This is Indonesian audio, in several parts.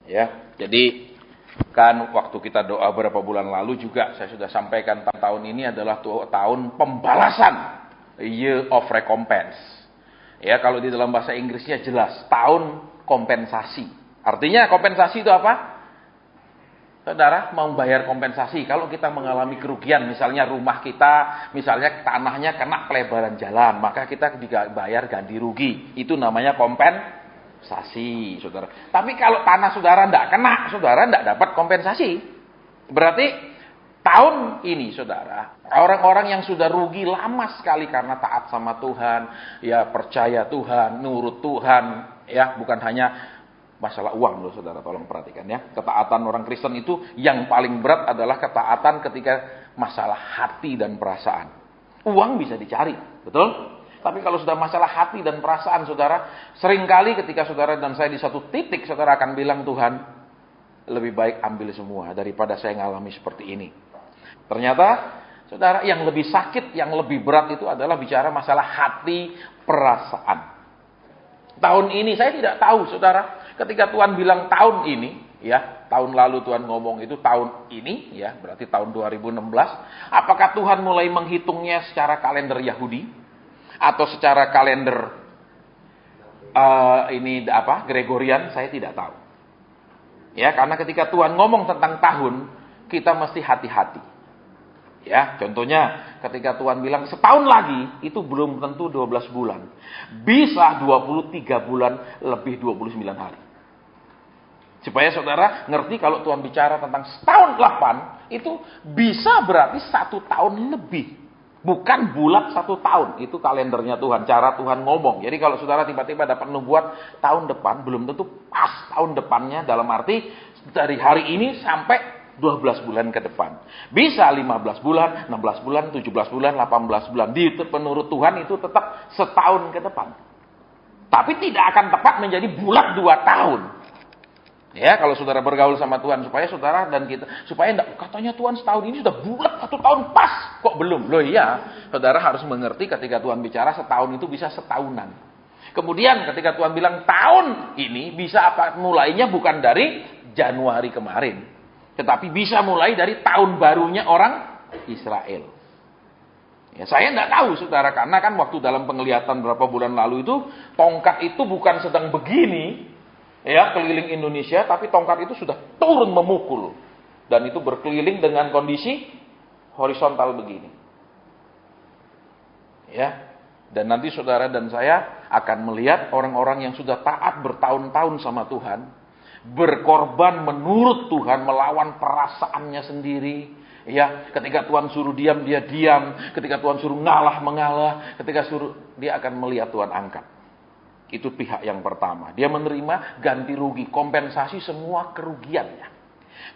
Ya, jadi kan waktu kita doa beberapa bulan lalu juga saya sudah sampaikan tahun ini adalah tahun pembalasan, year of recompense. Ya, kalau di dalam bahasa Inggrisnya jelas, tahun kompensasi. Artinya kompensasi itu apa? Saudara mau bayar kompensasi kalau kita mengalami kerugian, misalnya rumah kita, misalnya tanahnya kena pelebaran jalan, maka kita dibayar ganti rugi. Itu namanya kompensasi, saudara. Tapi kalau tanah saudara tidak kena, saudara tidak dapat kompensasi. Berarti tahun ini, saudara, orang-orang yang sudah rugi lama sekali karena taat sama Tuhan, ya percaya Tuhan, nurut Tuhan, ya bukan hanya masalah uang loh, saudara, tolong perhatikan ya. Ketaatan orang Kristen itu yang paling berat adalah ketaatan ketika masalah hati dan perasaan. Uang bisa dicari, betul? Tapi kalau sudah masalah hati dan perasaan, saudara, seringkali ketika saudara dan saya di satu titik, saudara akan bilang, Tuhan, lebih baik ambil semua daripada saya ngalami seperti ini. Ternyata, saudara, yang lebih sakit, yang lebih berat itu adalah bicara masalah hati, perasaan. Tahun ini saya tidak tahu, saudara. Ketika Tuhan bilang tahun ini, ya, tahun lalu Tuhan ngomong itu tahun ini, ya, berarti tahun 2016. Apakah Tuhan mulai menghitungnya secara kalender Yahudi atau secara kalender Gregorian? Saya tidak tahu. Ya, karena ketika Tuhan ngomong tentang tahun, kita mesti hati-hati. Ya, contohnya ketika Tuhan bilang setahun lagi, itu belum tentu 12 bulan. Bisa 23 bulan lebih 29 hari. Supaya saudara ngerti kalau Tuhan bicara tentang setahun 8, itu bisa berarti 1 tahun lebih. Bukan bulat 1 tahun. Itu kalendernya Tuhan, cara Tuhan ngomong. Jadi kalau saudara tiba-tiba dapat nubuat tahun depan, belum tentu pas tahun depannya, dalam arti dari hari ini sampai 12 bulan ke depan. Bisa 15 bulan, 16 bulan, 17 bulan, 18 bulan. Menurut Tuhan itu tetap setahun ke depan. Tapi tidak akan tepat menjadi bulat 2 tahun. Ya, kalau saudara bergaul sama Tuhan, supaya saudara dan kita, supaya enggak, katanya Tuhan setahun ini sudah bulat 1 tahun pas. Kok belum? Loh iya, saudara harus mengerti ketika Tuhan bicara setahun itu bisa setahunan. Kemudian ketika Tuhan bilang tahun ini bisa apa? Mulainya bukan dari Januari kemarin. Tetapi bisa mulai dari tahun barunya orang Israel. Ya, saya tidak tahu, saudara, karena kan waktu dalam penglihatan beberapa bulan lalu itu, tongkat itu bukan sedang begini, ya, keliling Indonesia, tapi tongkat itu sudah turun memukul. Dan itu berkeliling dengan kondisi horizontal begini. Ya, dan nanti saudara dan saya akan melihat orang-orang yang sudah taat bertahun-tahun sama Tuhan, berkorban menurut Tuhan, melawan perasaannya sendiri. Ya, ketika Tuhan suruh diam, dia diam. Ketika Tuhan suruh ngalah, mengalah. Ketika suruh, dia akan melihat Tuhan angkat. Itu pihak yang pertama. Dia menerima ganti rugi, kompensasi semua kerugiannya.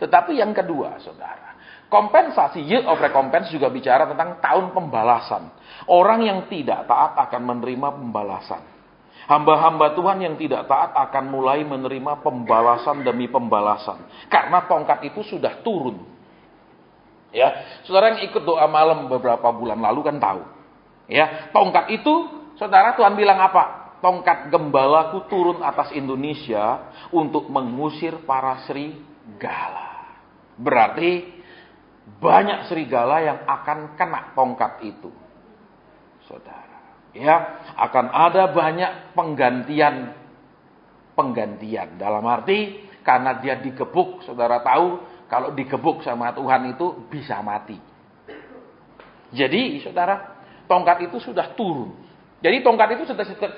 Tetapi yang kedua, saudara, kompensasi, year of recompense juga bicara tentang tahun pembalasan. Orang yang tidak taat akan menerima pembalasan. Hamba-hamba Tuhan yang tidak taat akan mulai menerima pembalasan demi pembalasan. Karena tongkat itu sudah turun. Ya, saudara yang ikut doa malam beberapa bulan lalu kan tahu. Ya, tongkat itu, saudara, Tuhan bilang apa? Tongkat gembalaku turun atas Indonesia untuk mengusir para serigala. Berarti banyak serigala yang akan kena tongkat itu, saudara. Ya, akan ada banyak penggantian. Dalam arti karena dia digebuk, saudara tahu kalau digebuk sama Tuhan itu bisa mati. Jadi, saudara, tongkat itu sudah turun. Jadi tongkat itu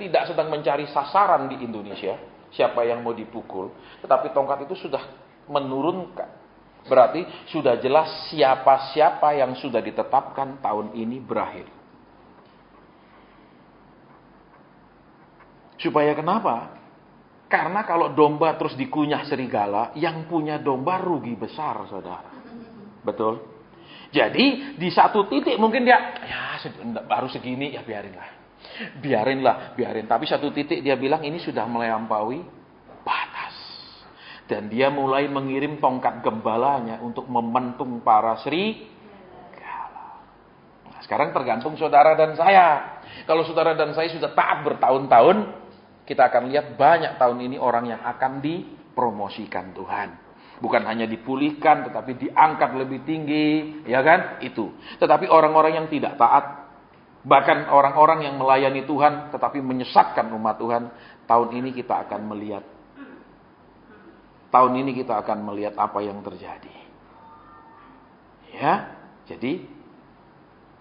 tidak sedang mencari sasaran di Indonesia, siapa yang mau dipukul, tetapi tongkat itu sudah menurunkan. Berarti sudah jelas siapa-siapa yang sudah ditetapkan tahun ini berakhir. Supaya kenapa? Karena kalau domba terus dikunyah serigala, yang punya domba rugi besar, saudara. Betul? Jadi di satu titik mungkin dia, ya baru segini, ya biarin. Tapi satu titik dia bilang ini sudah melampaui batas. Dan dia mulai mengirim tongkat gembalanya untuk mementung para serigala. Nah, sekarang tergantung saudara dan saya. Kalau saudara dan saya sudah taat bertahun-tahun, kita akan lihat banyak tahun ini orang yang akan dipromosikan Tuhan. Bukan hanya dipulihkan, tetapi diangkat lebih tinggi, ya kan? Itu. Tetapi orang-orang yang tidak taat, bahkan orang-orang yang melayani Tuhan, tetapi menyesatkan umat Tuhan, tahun ini kita akan melihat. Tahun ini kita akan melihat apa yang terjadi. Ya, jadi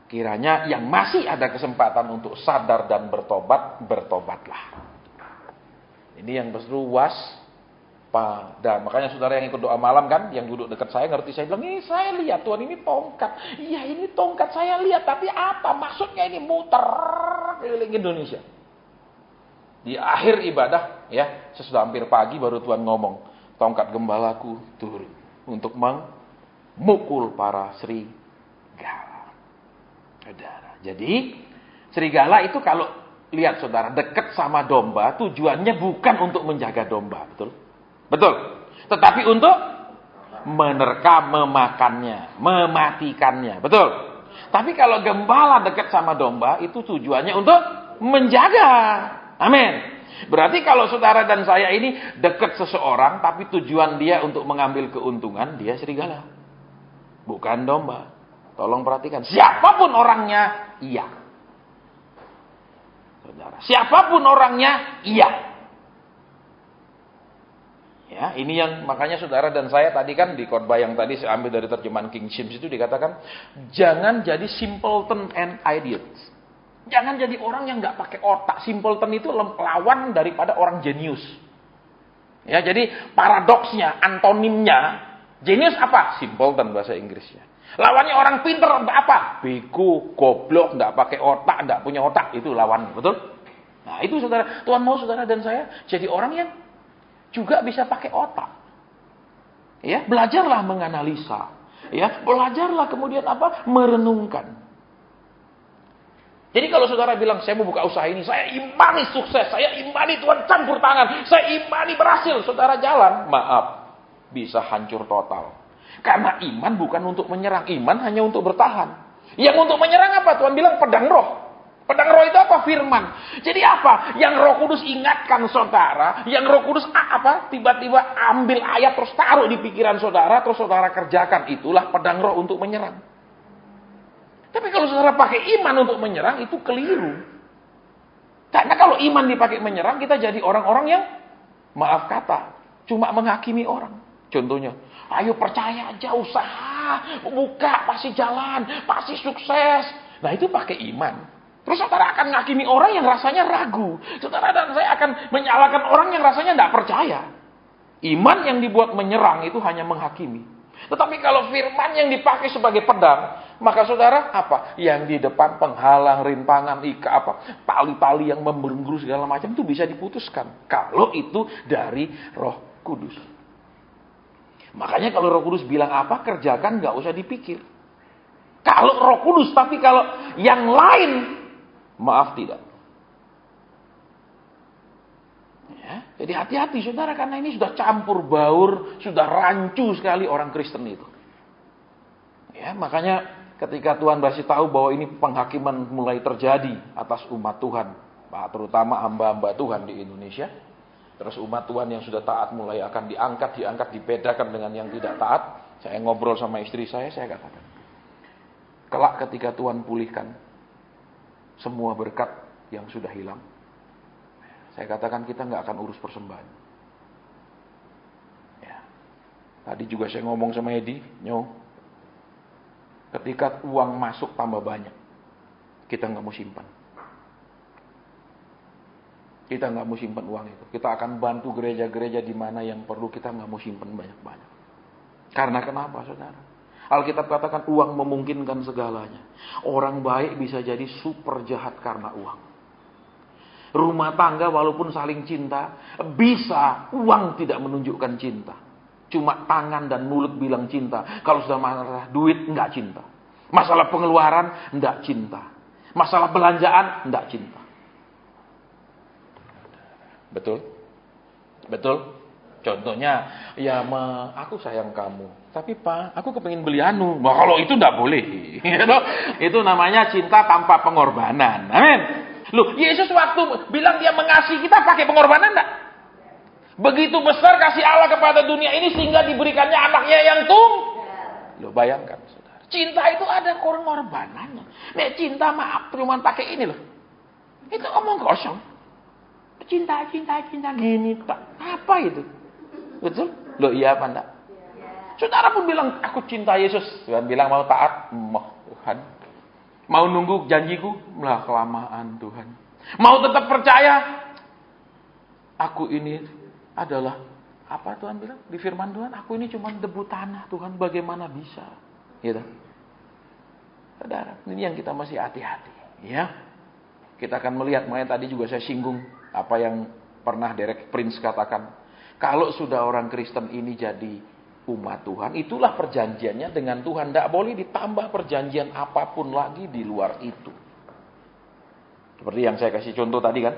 kiranya yang masih ada kesempatan untuk sadar dan bertobat, bertobatlah. Ini yang perlu waspada. Makanya saudara yang ikut doa malam kan, yang duduk dekat saya ngerti, saya bilang, ini saya lihat Tuhan ini tongkat. Iya ini tongkat saya lihat, tapi apa maksudnya ini muter keliling Indonesia. Di akhir ibadah, ya sesudah hampir pagi baru Tuhan ngomong, tongkat gembalaku turun untuk memukul para serigala. Saudara, jadi serigala itu kalau lihat saudara dekat sama domba, tujuannya bukan untuk menjaga domba, betul? Betul. Tetapi untuk menerkam, memakannya, mematikannya, betul? Tapi kalau gembala dekat sama domba, itu tujuannya untuk menjaga. Amin. Berarti kalau saudara dan saya ini dekat seseorang, tapi tujuan dia untuk mengambil keuntungan, dia serigala. Bukan domba. Tolong perhatikan. Siapapun orangnya, iya. Saudara, siapapun orangnya, iya. Ya, ini yang makanya saudara dan saya tadi kan di khotbah yang tadi saya ambil dari terjemahan King James itu dikatakan, jangan jadi simpleton and idiots. Jangan jadi orang yang nggak pakai otak. Simpleton itu lawan daripada orang jenius. Ya, jadi paradoksnya, antonimnya, jenius apa? Simpleton bahasa Inggrisnya. Lawannya orang pinter apa? Bego, goblok, nggak pakai otak, nggak punya otak, itu lawan, betul? Nah itu saudara, Tuhan mau saudara dan saya jadi orang yang juga bisa pakai otak. Ya, belajarlah menganalisa. Ya, belajarlah kemudian apa? Merenungkan. Jadi kalau saudara bilang, saya mau buka usaha ini, saya imani sukses, saya imani Tuhan campur tangan, saya imani berhasil, saudara jalan, maaf, bisa hancur total. Karena iman bukan untuk menyerang, iman hanya untuk bertahan. Yang untuk menyerang apa? Tuhan bilang pedang roh. Pedang roh itu apa? Firman. Jadi apa? Yang Roh Kudus ingatkan saudara, yang Roh Kudus tiba-tiba ambil ayat terus taruh di pikiran saudara, terus saudara kerjakan, itulah pedang roh untuk menyerang. Tapi kalau saudara pakai iman untuk menyerang, itu keliru. Karena kalau iman dipakai menyerang, kita jadi orang-orang yang, maaf kata, cuma menghakimi orang. Contohnya, ayo percaya aja, usaha, buka, pasti jalan, pasti sukses. Nah itu pakai iman. Terus saudara akan menghakimi orang yang rasanya ragu. Saudara dan saya akan menyalahkan orang yang rasanya tidak percaya. Iman yang dibuat menyerang itu hanya menghakimi. Tetapi kalau firman yang dipakai sebagai pedang, maka saudara apa? Yang di depan penghalang, rintangan, tali-tali yang membelenggu segala macam itu bisa diputuskan. Kalau itu dari Roh Kudus. Makanya kalau Roh Kudus bilang apa, kerjakan, nggak usah dipikir. Kalau Roh Kudus, tapi kalau yang lain, maaf tidak. Ya, jadi hati-hati saudara, karena ini sudah campur baur, sudah rancu sekali orang Kristen itu. Ya, makanya ketika Tuhan kasih tahu bahwa ini penghakiman mulai terjadi atas umat Tuhan, terutama hamba-hamba Tuhan di Indonesia, terus umat Tuhan yang sudah taat mulai akan diangkat, dibedakan dengan yang tidak taat. Saya ngobrol sama istri saya katakan, kelak ketika Tuhan pulihkan semua berkat yang sudah hilang, saya katakan kita nggak akan urus persembahan. Ya. Tadi juga saya ngomong sama Edi, ketika uang masuk tambah banyak, kita nggak mau simpan. Kita nggak mau simpan uang itu. Kita akan bantu gereja-gereja di mana yang perlu, kita nggak mau simpan banyak-banyak. Karena kenapa, saudara? Alkitab katakan uang memungkinkan segalanya. Orang baik bisa jadi super jahat karena uang. Rumah tangga walaupun saling cinta, bisa uang tidak menunjukkan cinta. Cuma tangan dan mulut bilang cinta. Kalau sudah masalah duit, enggak cinta. Masalah pengeluaran, enggak cinta. Masalah belanjaan, enggak cinta. Betul? Betul? Contohnya, aku sayang kamu. Tapi Pak, aku kepengin beli anu. Nah, kalau itu enggak boleh. Itu namanya cinta tanpa pengorbanan. Amin. Loh, Yesus waktu bilang dia mengasihi kita pakai pengorbanan enggak? Begitu besar kasih Allah kepada dunia ini sehingga diberikannya anaknya yang Loh, bayangkan, saudara. Cinta itu ada pengorbanannya. Nek cinta maaf cuma pakai ini loh. Itu omong kosong. Cinta gini tak. Apa itu? Betul? Loh, iya apa enggak? Saudara pun bilang, aku cinta Yesus. Tuhan bilang mau taat. Tuhan. Mau nunggu janjiku? Lah kelamaan Tuhan. Mau tetap percaya? Aku ini adalah, apa Tuhan bilang? Di firman Tuhan, aku ini cuma debu tanah. Tuhan bagaimana bisa? Gitu. Saudara, ini yang kita masih hati-hati. Ya. Kita akan melihat, makanya tadi juga saya singgung apa yang pernah Derek Prince katakan. Kalau sudah orang Kristen ini jadi umat Tuhan, itulah perjanjiannya dengan Tuhan. Tidak boleh ditambah perjanjian apapun lagi di luar itu. Seperti yang saya kasih contoh tadi kan.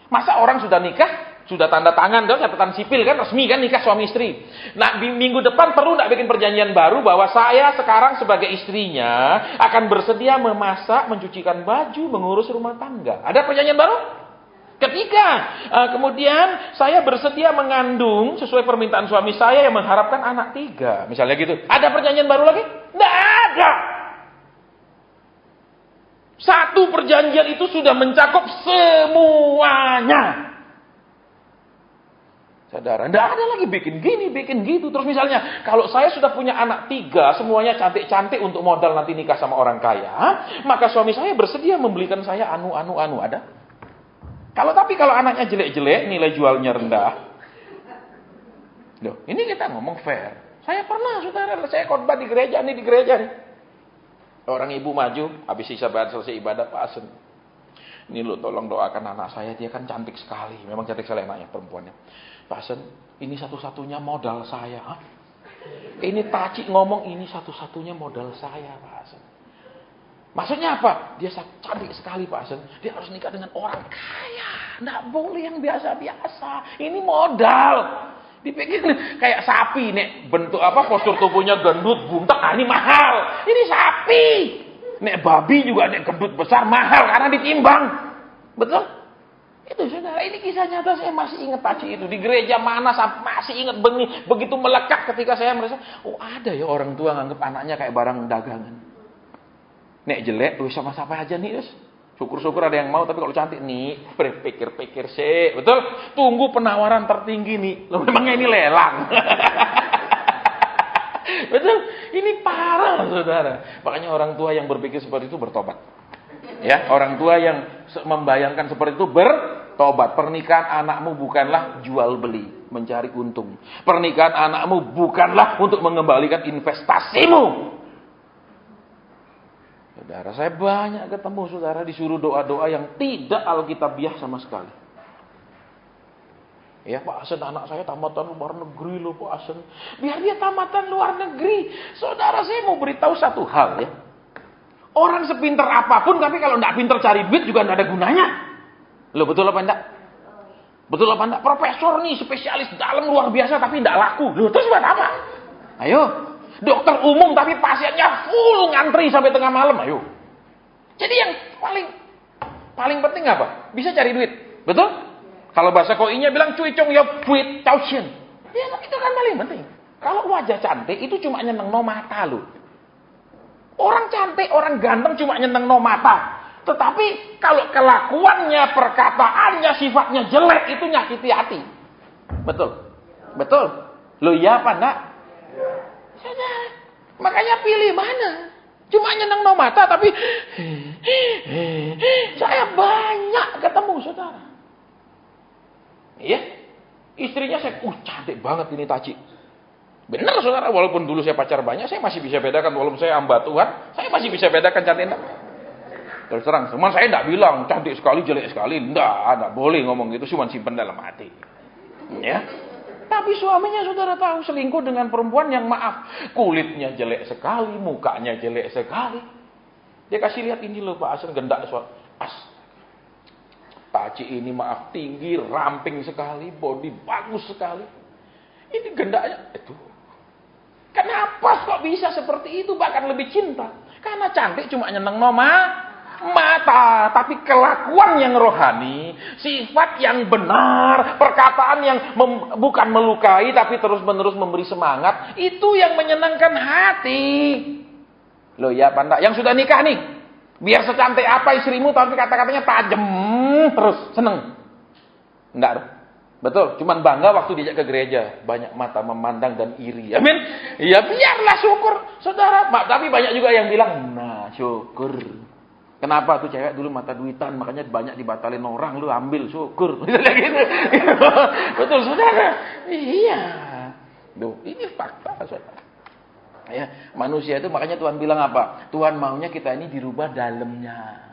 Masa orang sudah nikah, sudah tanda tangan, kan catatan sipil kan, resmi kan nikah suami istri. Nah, minggu depan perlu tidak bikin perjanjian baru bahwa saya sekarang sebagai istrinya akan bersedia memasak, mencucikan baju, mengurus rumah tangga. Ada perjanjian baru? Ketika kemudian saya bersedia mengandung sesuai permintaan suami saya yang mengharapkan anak 3. Misalnya gitu. Ada perjanjian baru lagi? Tidak ada. Satu perjanjian itu sudah mencakup semuanya. Saudara, tidak ada lagi bikin gini, bikin gitu. Terus misalnya, kalau saya sudah punya anak 3, semuanya cantik-cantik untuk modal nanti nikah sama orang kaya, maka suami saya bersedia membelikan saya anu. Ada? Kalau anaknya jelek-jelek, nilai jualnya rendah. Loh, ini kita ngomong fair. Saya pernah, saudara, saya khotbah di gereja nih. Orang ibu maju, habis selesai ibadah, Pak Asen. Ini lo tolong doakan anak saya, dia kan cantik sekali. Memang cantik sekali anaknya, perempuannya. Pak Asen, ini satu-satunya modal saya. Hah? Ini Taci ngomong, ini satu-satunya modal saya, Pak Asen. Maksudnya apa? Dia cantik sekali Pak Asen. Dia harus nikah dengan orang kaya. Nggak boleh yang biasa-biasa. Ini modal. Dipikir kayak sapi nek bentuk apa postur tubuhnya gendut, buntak, ini mahal. Ini sapi. Nek babi juga nek gendut besar mahal karena ditimbang. Betul? Itu saudara, ini kisah nyata, saya masih ingat Taci itu. Di gereja mana saya masih ingat begitu melekat ketika saya merasa, oh ada ya orang tua nganggap anaknya kayak barang dagangan. Nek jelek, sama siapa aja nih, syukur-syukur ada yang mau, tapi kalau cantik nih, pikir-pikir sih, betul? Tunggu penawaran tertinggi nih, loh memangnya ini lelang. Betul? Ini parah, saudara. Makanya orang tua yang berpikir seperti itu bertobat. Ya, orang tua yang membayangkan seperti itu bertobat. Pernikahan anakmu bukanlah jual beli, mencari untung. Pernikahan anakmu bukanlah untuk mengembalikan investasimu. Saudara, saya banyak ketemu saudara disuruh doa-doa yang tidak alkitabiah sama sekali. Ya Pak Asen, anak saya tamatan luar negeri loh Pak Asen. Biar dia tamatan luar negeri. Saudara, saya mau beritahu satu hal ya. Orang sepinter apapun, tapi kalau tidak pinter cari duit juga tidak ada gunanya. Loh, betul apa enggak? Betul apa enggak? Profesor nih, spesialis dalam luar biasa, tapi tidak laku. Loh, terus buat apa? Ayo. Dokter umum tapi pasiennya full ngantri sampai tengah malam, ayo. Jadi yang paling penting apa? Bisa cari duit, betul? Kalau bahasa koinya bilang cuy cong ya buit caution. Ya itu kan paling penting. Kalau wajah cantik itu cuma nyeneng no mata lo. Orang cantik, orang ganteng cuma nyeneng no mata. Tetapi kalau kelakuannya, perkataannya, sifatnya jelek itu nyakiti hati. Betul? Betul? Lo iya apa enggak? Makanya pilih mana? Cuma nyeneng no mata tapi saya banyak ketemu saudara. Iya. Istrinya saya cantik banget ini Taci. Benar saudara, walaupun dulu saya pacar banyak, saya masih bisa bedakan walaupun saya hamba Tuhan, saya masih bisa bedakan cantik enggak. Terus terang, cuman saya enggak bilang cantik sekali, jelek sekali. Enggak boleh ngomong gitu, cuma simpen dalam hati. Ya. Tapi suaminya saudara tahu selingkuh dengan perempuan yang maaf, kulitnya jelek sekali, mukanya jelek sekali. Dia kasih lihat ini loh Pak Asen, gendak Taci ini maaf tinggi, ramping sekali, body bagus sekali. Ini gendaknya itu. Kenapa kok bisa seperti itu? Bahkan lebih cinta. Karena cantik cuma nyeneng mata, tapi kelakuan yang rohani, sifat yang benar, perkataan yang bukan melukai tapi terus-menerus memberi semangat, itu yang menyenangkan hati. Loh ya, Panda, yang sudah nikah nih, biar secantik apa istrimu tapi kata-katanya tajam terus, seneng. Enggak dong. Betul, cuman bangga waktu diajak ke gereja, banyak mata memandang dan iri. Amin. Ya biarlah, syukur, saudara. Tapi banyak juga yang bilang, nah syukur. Kenapa tuh cewek dulu mata duitan, makanya banyak dibatalin orang, lu ambil, syukur. Gitu. Betul, saudara. Iya. Duh, ini fakta, saudara. Ya, manusia itu makanya Tuhan bilang apa? Tuhan maunya kita ini dirubah dalamnya.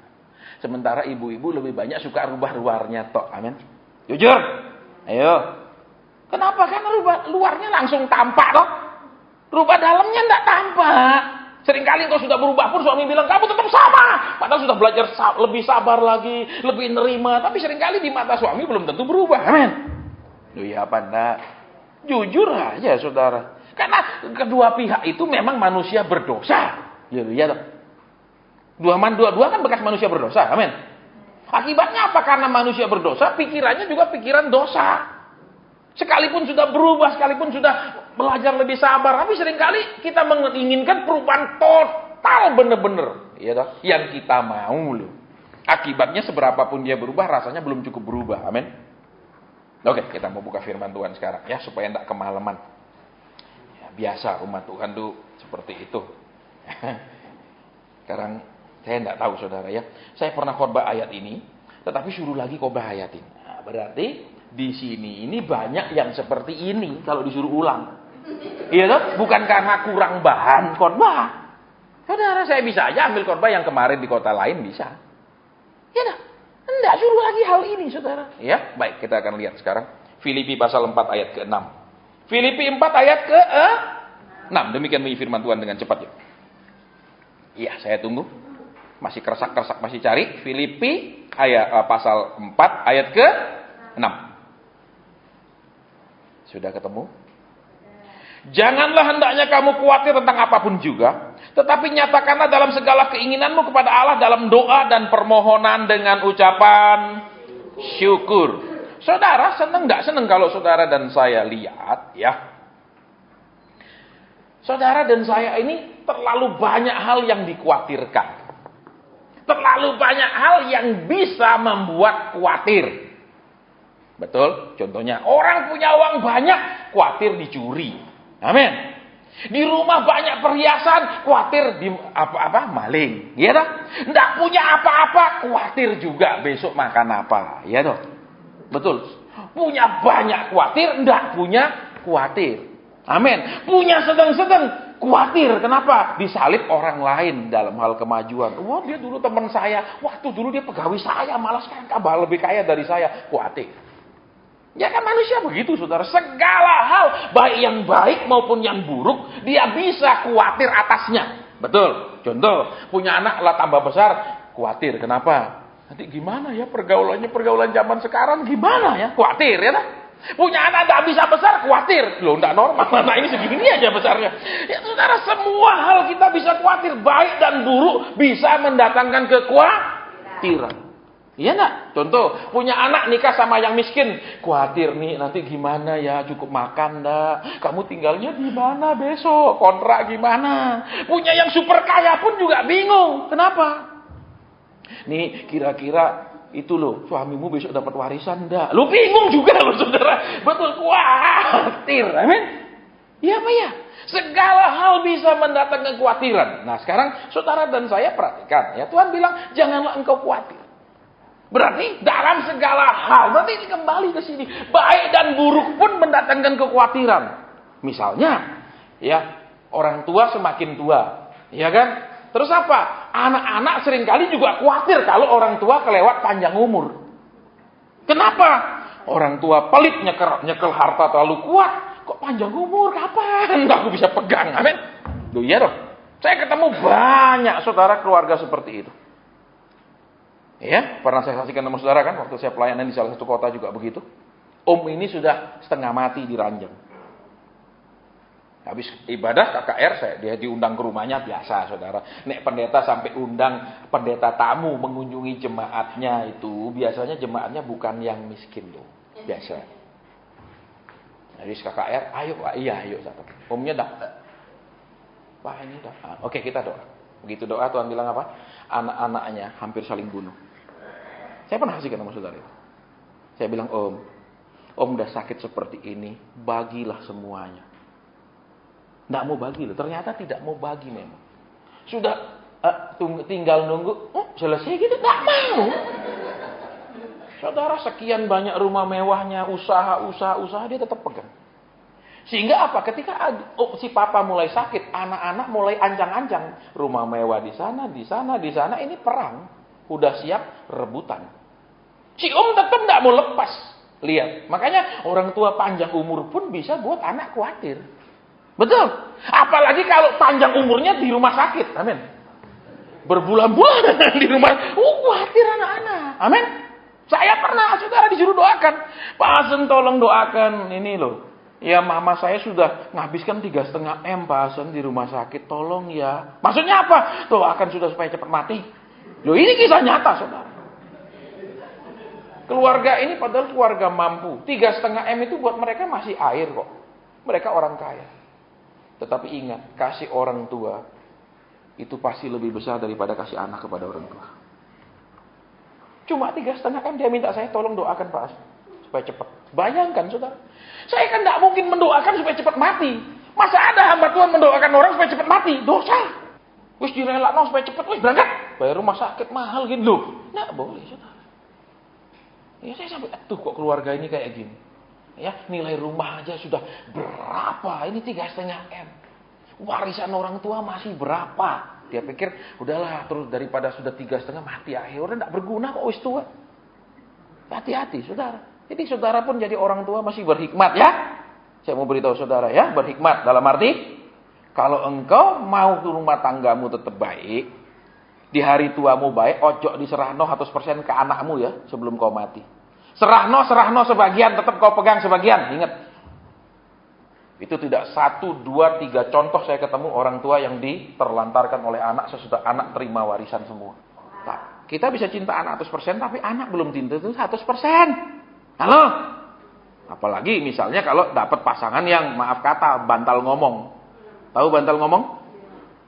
Sementara ibu-ibu lebih banyak suka rubah luarnya tok. Amin. Jujur. Ayo. Kenapa? Karena luarnya langsung tampak toh. Rubah dalamnya enggak tampak. Seringkali kau sudah berubah pun suami bilang kamu tetap sama. Padahal sudah belajar lebih sabar lagi, lebih nerima. Tapi seringkali di mata suami belum tentu berubah. Amin. Loh ya apa enggak? Jujur aja saudara. Karena kedua pihak itu memang manusia berdosa. Ya toh. Dua-dua kan bekas manusia berdosa. Amin. Akibatnya apa? Karena manusia berdosa, pikirannya juga pikiran dosa. Sekalipun sudah berubah, sekalipun sudah belajar lebih sabar, tapi seringkali kita menginginkan perubahan total benar-benar, ya toh? Yang kita mau loh. Akibatnya seberapapun dia berubah, rasanya belum cukup berubah. Amin. Oke, kita mau buka firman Tuhan sekarang ya, supaya tidak kemalaman. Ya, biasa umat Tuhan tuh seperti itu. Sekarang saya tidak tahu saudara ya. Saya pernah khotbah ayat ini, tetapi suruh lagi khotbah ayat ini. Nah, berarti di sini ini banyak yang seperti ini kalau disuruh ulang. Iya toh? Bukan karena kurang bahan khotbah. Saudara, saya bisa aja ambil khotbah yang kemarin di kota lain bisa. Ya dah. Enggak suruh lagi hal ini saudara. Ya, baik kita akan lihat sekarang Filipi pasal 4 ayat ke-6. Filipi 4 ayat ke-6. Demikian bunyi firman Tuhan dengan cepat ya. Iya, saya tunggu. Masih kersak-kersak masih cari Filipi ayat pasal 4 ayat ke-6. Sudah ketemu? Janganlah hendaknya kamu khawatir tentang apapun juga, tetapi nyatakanlah dalam segala keinginanmu kepada Allah dalam doa dan permohonan dengan ucapan syukur. Saudara senang enggak senang kalau saudara dan saya lihat ya? Saudara dan saya ini terlalu banyak hal yang dikhawatirkan. Terlalu banyak hal yang bisa membuat khawatir. Betul? Contohnya, orang punya uang banyak, khawatir dicuri. Amin. Di rumah banyak perhiasan, khawatir di maling. Iya toh? Nggak punya apa-apa, khawatir juga besok makan apa. Iya toh? Betul. Punya banyak khawatir, nggak punya khawatir. Amin. Punya sedang-sedang, khawatir. Kenapa? Disalib orang lain dalam hal kemajuan. Wah, dia dulu teman saya. Waktu dulu dia pegawai saya. Malah sekarang kabar lebih kaya dari saya. Khawatir. Ya kan manusia begitu, saudara. Segala hal, baik yang baik maupun yang buruk, dia bisa khawatir atasnya. Betul. Contoh, punya anak lah tambah besar. Khawatir. Kenapa? Nanti gimana ya pergaulan zaman sekarang gimana ya? Khawatir ya kan? Punya anak tidak bisa besar, khawatir. Loh, tidak normal. Anak ini segini aja besarnya. Ya saudara, semua hal kita bisa khawatir. Baik dan buruk bisa mendatangkan kekhawatiran. Iya enggak? Contoh, punya anak nikah sama yang miskin. Khawatir nih, nanti gimana ya? Cukup makan enggak? Kamu tinggalnya di mana besok? Kontrak gimana? Punya yang super kaya pun juga bingung. Kenapa? Nih, kira-kira itu loh, suamimu besok dapat warisan enggak? Lu bingung juga loh saudara. Betul, khawatir. Amin. Iya apa ya? Segala hal bisa mendatangkan kekhawatiran. Nah sekarang saudara dan saya perhatikan ya. Tuhan bilang janganlah engkau khawatir. Berarti dalam segala hal. Berarti ini kembali ke sini. Baik dan buruk pun mendatangkan kekhawatiran. Misalnya ya, orang tua semakin tua. Ya kan? Terus apa? Anak-anak seringkali juga khawatir kalau orang tua kelewat panjang umur. Kenapa? Orang tua pelit nyekel harta terlalu kuat. Kok panjang umur? Kapan? Nggak aku bisa pegang. Amin. Loh iya dong. Saya ketemu banyak saudara keluarga seperti itu. Ya, pernah saya saksikan sama saudara kan, waktu saya pelayanan di salah satu kota juga begitu. Om ini sudah setengah mati di ranjang. Habis ibadah KKR, dia diundang ke rumahnya biasa, saudara. Nek pendeta sampai undang pendeta tamu mengunjungi jemaatnya itu, biasanya jemaatnya bukan yang miskin loh, biasa. Habis KKR, ayo Pak, iya ayo. Umumnya dah, Pak ini dah. Oke, kita doa. Begitu doa, Tuhan bilang apa? Anak-anaknya hampir saling bunuh. Saya pernah kasih sama saudara itu. Saya bilang, Om udah sakit seperti ini, bagilah semuanya. Nggak mau bagi loh, ternyata tidak mau bagi memang. Sudah tinggal nunggu, selesai gitu, nggak mau. Saudara, sekian banyak rumah mewahnya, usaha dia tetap pegang. Sehingga apa? Ketika si papa mulai sakit, anak-anak mulai ancang-ancang. Rumah mewah di sana, ini perang. Udah siap rebutan. Si tetap nggak mau lepas. Lihat, makanya orang tua panjang umur pun bisa buat anak khawatir. Betul. Apalagi kalau panjang umurnya di rumah sakit. Amin. Berbulan-bulan di rumah. Khawatir anak-anak. Amin. Saya pernah, saudara, disuruh doakan. Pak Hasan tolong doakan ini loh. Ya mama saya sudah menghabiskan 3,5 M Pak Hasan di rumah sakit. Tolong ya. Maksudnya apa? Doakan sudah supaya cepat mati. Loh ini kisah nyata, saudara. Keluarga ini padahal keluarga mampu. 3,5 M itu buat mereka masih air kok. Mereka orang kaya. Tetapi ingat, kasih orang tua itu pasti lebih besar daripada kasih anak kepada orang tua. Cuma 3,5 M dia minta saya tolong doakan Pak Hasan supaya cepat. Bayangkan saudara, saya kan tidak mungkin mendoakan supaya cepat mati. Masa ada hamba Tuhan mendoakan orang supaya cepat mati? Dosa. Wis direlakno supaya cepat, wis berangkat. Bayar rumah sakit mahal gitu loh. Nggak boleh saudara. Ya saya sampai, kok keluarga ini kayak gini. Ya, nilai rumah aja sudah berapa? Ini 3,5 M. Warisan orang tua masih berapa? Dia pikir, udahlah, terus daripada sudah 3,5 mati akhirnya tidak berguna kok wis tua. Hati-hati, saudara. Jadi saudara pun jadi orang tua masih berhikmat ya. Saya mau beritahu saudara ya, berhikmat dalam arti kalau engkau mau rumah tanggamu tetap baik, di hari tuamu baik, ojo diserahno 100% ke anakmu ya sebelum kau mati. Serahno sebagian, tetap kau pegang sebagian. Ingat. Itu tidak 1, 2, 3 contoh saya ketemu orang tua yang diterlantarkan oleh anak sesudah anak terima warisan semua. Nah, kita bisa cinta anak 100%, tapi anak belum cinta itu 100%. Halo? Apalagi misalnya kalau dapat pasangan yang maaf kata bantal ngomong. Tahu bantal ngomong?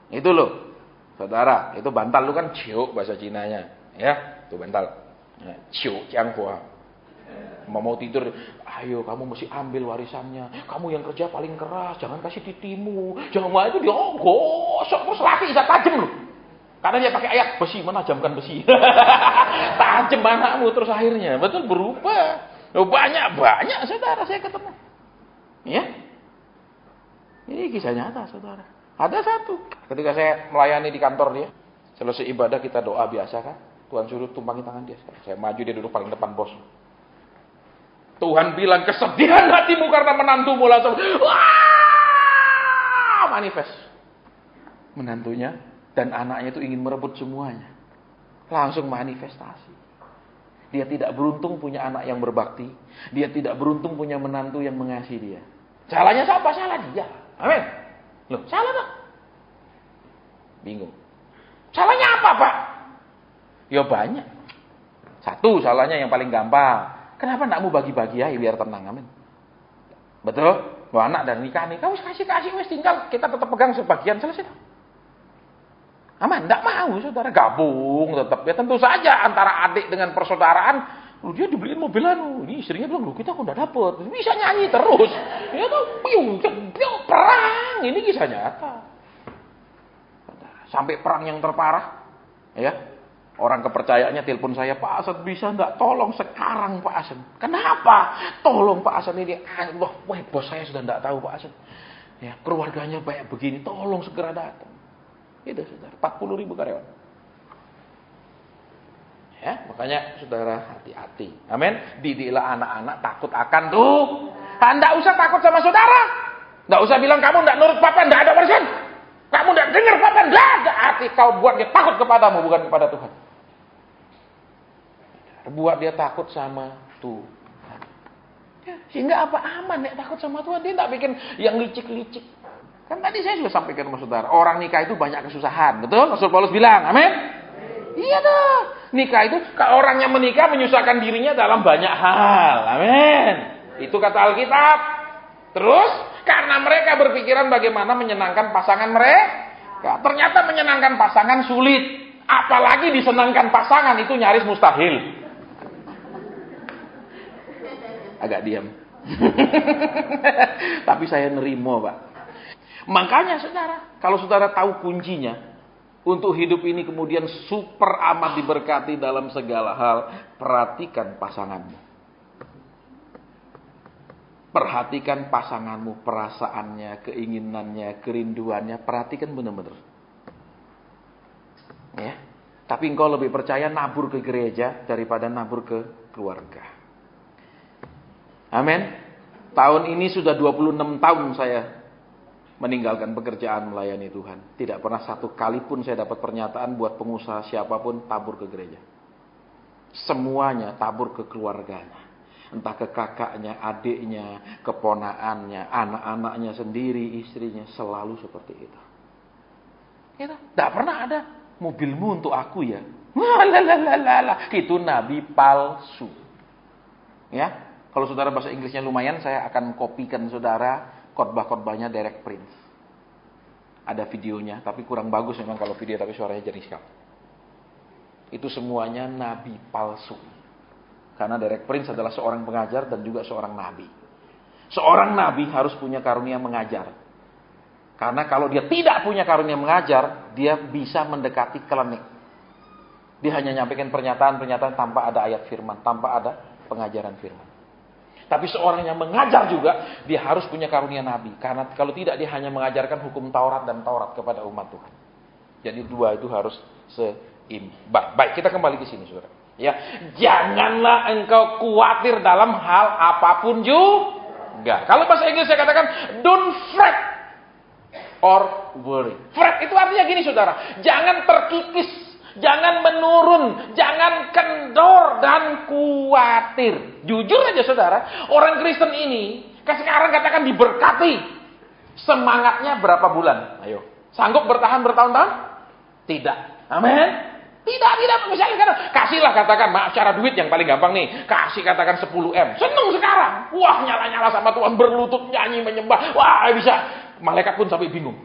Itu loh. Saudara, itu bantal lu kan ciu bahasa Cinanya, ya. Itu bantal. Ciu Cianghua. Mau tidur, ayo kamu mesti ambil warisannya. Kamu yang kerja paling keras, jangan kasih titimu. Jangan itu dia gosok terus laki bisa tajam loh. Karena dia pakai ayak besi, menajamkan besi. Tajam anakmu terus akhirnya, betul berubah. Banyak saudara saya ketemu. Ya. Ini kisah nyata saudara. Ada satu, ketika saya melayani di kantor dia, selesai ibadah kita doa biasa kan. Tuhan suruh tumpangi tangan dia. Saya maju, dia duduk paling depan bos. Tuhan bilang kesedihan hatimu karena menantumu langsung. Wah, manifest. Menantunya dan anaknya itu ingin merebut semuanya. Langsung manifestasi. Dia tidak beruntung punya anak yang berbakti. Dia tidak beruntung punya menantu yang mengasihi dia. Salahnya siapa? Salah dia. Amin. Loh, salah tak? Bingung. Salahnya apa, Pak? Ya banyak. Satu, salahnya yang paling gampang. Kenapa tidak mau bagi-bagi ya biar tenang, amin. Betul? Wah, anak dan nikah nih, kau kasih, wis tinggal kita tetap pegang sebagian selesai. Aman, tidak mau saudara gabung tetap. Ya tentu saja antara adik dengan persaudaraan, dia dibeliin mobilan, ini istrinya bilang, lu kita kok tidak dapat, bisa nyanyi terus. Ya tuh, perang, ini kisah nyata. Sampai perang yang terparah, ya. Orang kepercayaannya telepon saya, Pak Hasan bisa enggak tolong sekarang Pak Hasan. Kenapa? Tolong Pak Hasan ini. Wah, bos saya sudah enggak tahu Pak Hasan. Ya, keluarganya banyak begini, tolong segera datang. Itu saudara, 40.000 karyawan. Ya, makanya saudara hati-hati. Amin. Didiklah anak-anak takut akan Tuhan. Enggak usah takut sama saudara. Enggak usah bilang kamu enggak nurut papa, enggak ada warisan. Kamu enggak dengar papa, enggak ada. Arti kau buat dia takut kepadamu bukan kepada Tuhan. Buat dia takut sama Tuhan. Ya, sehingga apa aman ya takut sama Tuhan. Dia tak bikin yang licik-licik. Kan tadi saya sudah sampaikan sama saudara, orang nikah itu banyak kesusahan, betul? Rasul Paulus bilang, amin? Iya dah. Nikah itu, orang yang menikah menyusahkan dirinya dalam banyak hal, amin. Itu kata Alkitab. Terus, karena mereka berpikiran bagaimana menyenangkan pasangan mereka. Ternyata menyenangkan pasangan sulit. Apalagi disenangkan pasangan itu nyaris mustahil. Agak diam. Tapi saya nerimo, Pak. Makanya saudara, kalau saudara tahu kuncinya untuk hidup ini kemudian super amat diberkati dalam segala hal, perhatikan pasanganmu. Perhatikan pasanganmu, perasaannya, keinginannya, kerinduannya, perhatikan benar-benar. Ya. Tapi engkau lebih percaya nabur ke gereja daripada nabur ke keluarga. Amin. Tahun ini sudah 26 tahun saya meninggalkan pekerjaan melayani Tuhan. Tidak pernah satu kali pun saya dapat pernyataan buat pengusaha siapapun tabur ke gereja. Semuanya tabur ke keluarganya. Entah ke kakaknya, adiknya, keponaannya, anak-anaknya sendiri, istrinya. Selalu seperti itu. Tidak pernah ada mobilmu untuk aku ya. Itu nabi palsu. Ya, kalau saudara bahasa Inggrisnya lumayan, saya akan kopikan saudara khotbah-khotbahnya Derek Prince. Ada videonya, tapi kurang bagus memang kalau video, tapi suaranya jernih sekali. Itu semuanya nabi palsu. Karena Derek Prince adalah seorang pengajar dan juga seorang nabi. Seorang nabi harus punya karunia mengajar. Karena kalau dia tidak punya karunia mengajar, dia bisa mendekati klinik. Dia hanya nyampaikan pernyataan-pernyataan tanpa ada ayat firman, tanpa ada pengajaran firman. Tapi seorang yang mengajar juga, dia harus punya karunia nabi. Karena kalau tidak, dia hanya mengajarkan hukum Taurat dan Taurat kepada umat Tuhan. Jadi dua itu harus seimbang. Baik, kita kembali ke sini, saudara. Ya, janganlah engkau khawatir dalam hal apapun juga. Kalau bahasa Inggris saya katakan, don't fret or worry. Fret itu artinya gini, saudara. Jangan terkikis. Jangan menurun, jangan kendor dan khawatir. Jujur aja saudara, orang Kristen ini sekarang katakan diberkati. Semangatnya berapa bulan? Ayo, sanggup bertahan bertahun-tahun? Tidak. Amin. Tidak. Misalnya kan, kasihlah katakan, maaf cara duit yang paling gampang nih. Kasih katakan 10M. Seneng sekarang. Wah, nyala-nyala sama Tuhan, berlutut, nyanyi, menyembah. Wah, bisa. Malaikat pun sampai bingung.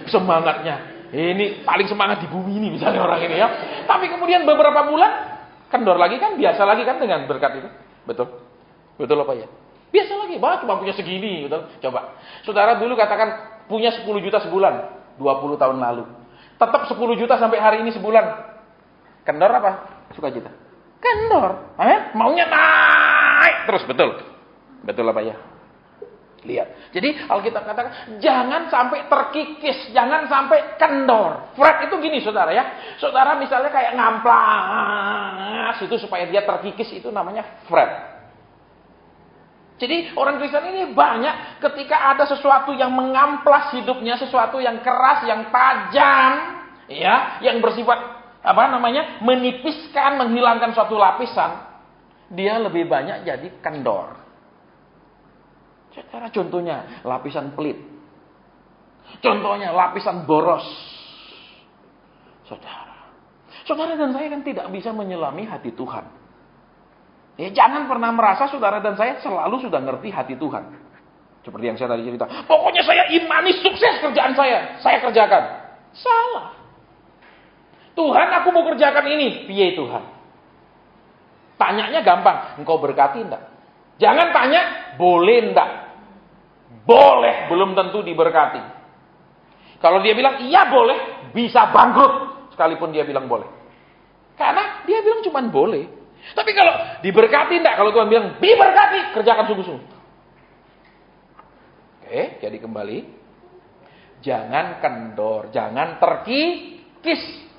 Semangatnya. Ini paling semangat di bumi ini misalnya orang ini ya. Tapi kemudian beberapa bulan kendor lagi kan, biasa lagi kan dengan berkat itu. Betul? Betul apa ya? Biasa lagi, cuma punya segini, betul? Coba. Saudara dulu katakan punya 10 juta sebulan, 20 tahun lalu. Tetap 10 juta sampai hari ini sebulan. Kendor apa? Sukacita. Kendor. Maunya naik terus, betul? Betul apa ya? Lihat. Jadi Alkitab katakan jangan sampai terkikis, jangan sampai kendor. Fret itu gini saudara ya. Saudara misalnya kayak ngamplas itu supaya dia terkikis, itu namanya fret. Jadi orang Kristen ini banyak ketika ada sesuatu yang mengamplas hidupnya, sesuatu yang keras, yang tajam, ya, yang bersifat menipiskan, menghilangkan suatu lapisan, dia lebih banyak jadi kendor. Cara contohnya lapisan pelit. Contohnya lapisan boros. Saudara dan saya kan tidak bisa menyelami hati Tuhan. Ya, jangan pernah merasa saudara dan saya selalu sudah ngerti hati Tuhan. Seperti yang saya tadi cerita. Pokoknya saya imani sukses kerjaan saya kerjakan. Salah. Tuhan, aku mau kerjakan ini. Piye Tuhan? Tanyanya gampang. Engkau berkati enggak? Jangan tanya, boleh enggak? Boleh, belum tentu diberkati. Kalau dia bilang, iya boleh, bisa bangkrut. Sekalipun dia bilang boleh. Karena dia bilang cuma boleh. Tapi kalau diberkati enggak? Kalau Tuhan bilang, diberkati, kerjakan sungguh-sungguh. Oke, jadi kembali. Jangan kendor, jangan terkikis.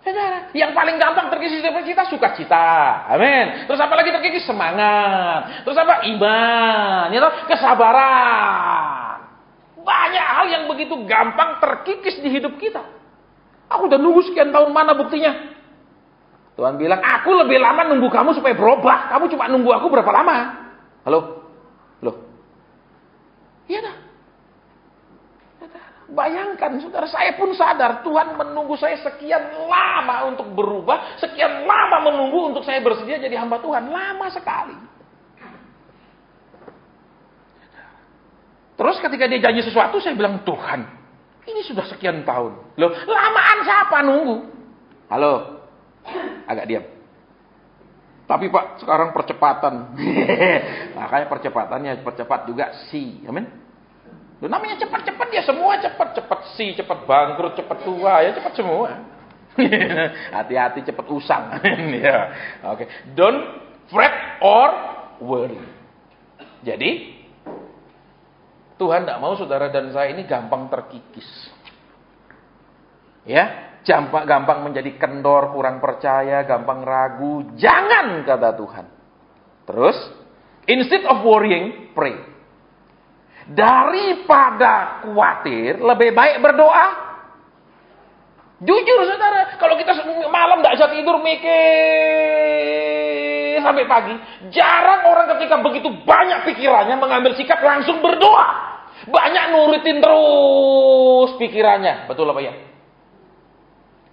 Saudara, yang paling gampang terkikis dari kita sukacita. Amin. Terus apa lagi terkikis? Semangat. Terus apa? Iman. Ya toh? Kesabaran. Banyak hal yang begitu gampang terkikis di hidup kita. Aku udah nunggu sekian tahun, mana buktinya? Tuhan bilang, aku lebih lama nunggu kamu supaya berubah. Kamu cuma nunggu aku berapa lama? Halo? Loh? Iya dah. Bayangkan saudara, saya pun sadar Tuhan menunggu saya sekian lama untuk berubah, sekian lama menunggu untuk saya bersedia jadi hamba Tuhan. Lama sekali. Terus ketika dia janji sesuatu, saya bilang, Tuhan, ini sudah sekian tahun. Loh, lamaan siapa nunggu? Halo, agak diam. Tapi Pak, sekarang percepatan. Makanya percepatannya percepat juga sih. Amin. Loh, namanya cepat-cepat ya semua cepat. Cepat sih, cepat bangkrut, cepat tua, ya cepat semua. Hati-hati cepat usang. Ya, oke. Don't fret or worry. Jadi, Tuhan tidak mau saudara dan saya ini gampang terkikis. Ya, gampang menjadi kendor, kurang percaya, gampang ragu. Jangan, kata Tuhan. Terus, instead of worrying, pray. Daripada khawatir, lebih baik berdoa. Jujur saudara, kalau kita malam tidak bisa tidur mikir sampai pagi, jarang orang ketika begitu banyak pikirannya mengambil sikap langsung berdoa. Banyak nurutin terus pikirannya. Betul apa ya?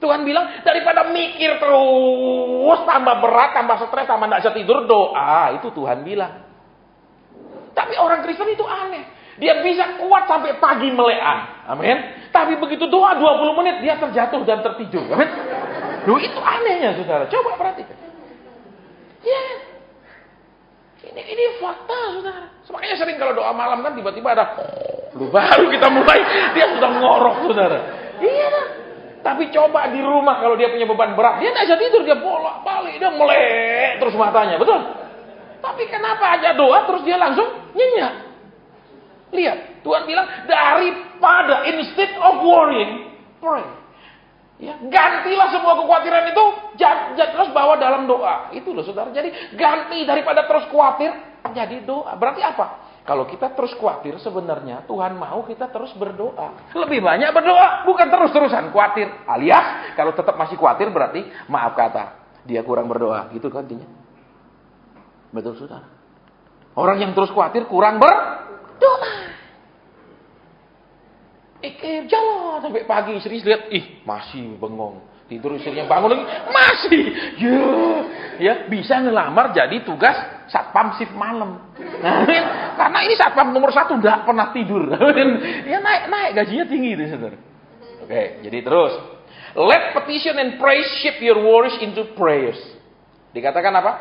Tuhan bilang, daripada mikir terus, tambah berat, tambah stres, tambah tidak bisa tidur, doa. Itu Tuhan bilang. Tapi orang Kristen itu aneh. Dia bisa kuat sampai pagi melean. Amin. Tapi begitu doa 20 menit, dia terjatuh dan tertidur. Amin. Loh, itu anehnya saudara. Coba perhatikan. Ya. Ini fakta saudara. Makanya sering kalau doa malam kan tiba-tiba ada baru kita mulai, dia sudah ngorok saudara. Iya kan? Tapi coba di rumah kalau dia punya beban berat, dia tidak bisa tidur, dia bolak-balik, dia melek terus matanya, betul? Tapi kenapa aja doa terus dia langsung nyenyak? Lihat, Tuhan bilang daripada instead of worrying, pray. Ya, gantilah semua kekhawatiran itu, terus bawa dalam doa. Itu loh saudara. Jadi ganti daripada terus khawatir, jadi doa. Berarti apa? Kalau kita terus khawatir, sebenarnya Tuhan mau kita terus berdoa. Lebih banyak berdoa, bukan terus-terusan khawatir. Alias, kalau tetap masih khawatir berarti, maaf kata, dia kurang berdoa. Gitu kan artinya. Betul saudara. Orang yang terus khawatir kurang berdoa. Jalan sampai pagi, istri lihat, masih bengong. Tidur istrinya bangun lagi, masih. Ya, bisa ngelamar jadi tugas satpam shift malam. Nah, karena ini satpam nomor 1 enggak pernah tidur. Ya naik gajinya tinggi itu, saudara. Oke, jadi terus. Let petition and praise shift your worries into prayers. Dikatakan apa?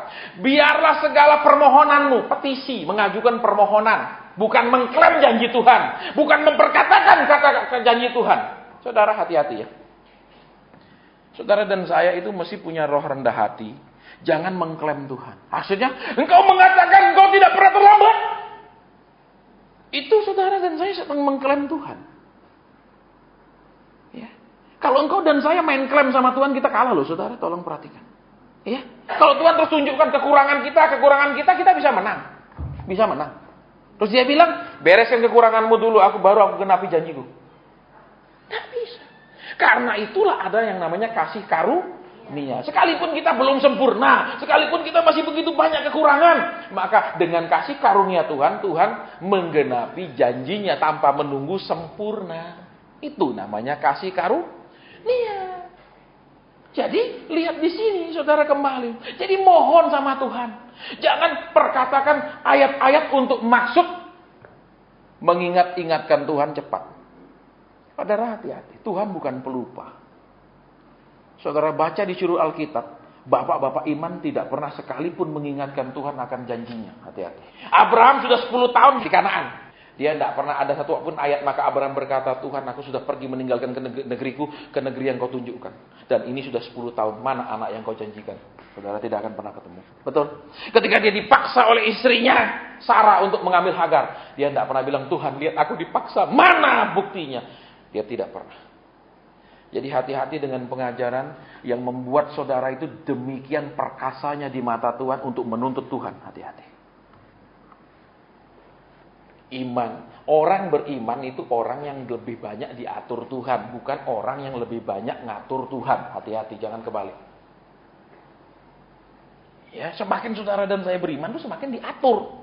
Biarlah segala permohonanmu, petisi, mengajukan permohonan, bukan mengklaim janji Tuhan, bukan memperkatakan kata janji Tuhan. Saudara hati-hati ya. Saudara dan saya itu mesti punya roh rendah hati. Jangan mengklaim Tuhan. Maksudnya, engkau mengatakan engkau tidak pernah terlambat. Itu saudara dan saya sedang mengklaim Tuhan. Ya. Kalau engkau dan saya main klaim sama Tuhan, kita kalah loh saudara, tolong perhatikan. Ya. Kalau Tuhan terus tunjukkan kekurangan kita bisa menang. Bisa menang. Terus dia bilang, bereskan kekuranganmu dulu, baru aku genapi janjiku. Tidak bisa. Karena itulah ada yang namanya kasih karunia. Sekalipun kita belum sempurna, sekalipun kita masih begitu banyak kekurangan, maka dengan kasih karunia Tuhan, Tuhan menggenapi janjinya tanpa menunggu sempurna. Itu namanya kasih karunia. Jadi lihat di sini saudara kembali. Jadi mohon sama Tuhan. Jangan perkatakan ayat-ayat untuk maksud mengingat-ingatkan Tuhan cepat. Saudara hati-hati. Tuhan bukan pelupa. Saudara baca di seluruh Alkitab. Bapak-bapak iman tidak pernah sekalipun mengingatkan Tuhan akan janjinya. Hati-hati. Abraham sudah 10 tahun di Kanaan. Dia tidak pernah ada satu pun ayat, maka Abraham berkata, Tuhan aku sudah pergi meninggalkan negeriku, ke negeri yang kau tunjukkan. Dan ini sudah 10 tahun, mana anak yang kau janjikan? Saudara tidak akan pernah ketemu. Betul? Ketika dia dipaksa oleh istrinya, Sarah untuk mengambil Hagar. Dia tidak pernah bilang, Tuhan lihat aku dipaksa, mana buktinya? Dia tidak pernah. Jadi hati-hati dengan pengajaran yang membuat saudara itu demikian perkasanya di mata Tuhan untuk menuntut Tuhan. Hati-hati. Iman. Orang beriman itu orang yang lebih banyak diatur Tuhan. Bukan orang yang lebih banyak ngatur Tuhan. Hati-hati, jangan kebalik. Ya, semakin saudara dan saya beriman itu semakin diatur.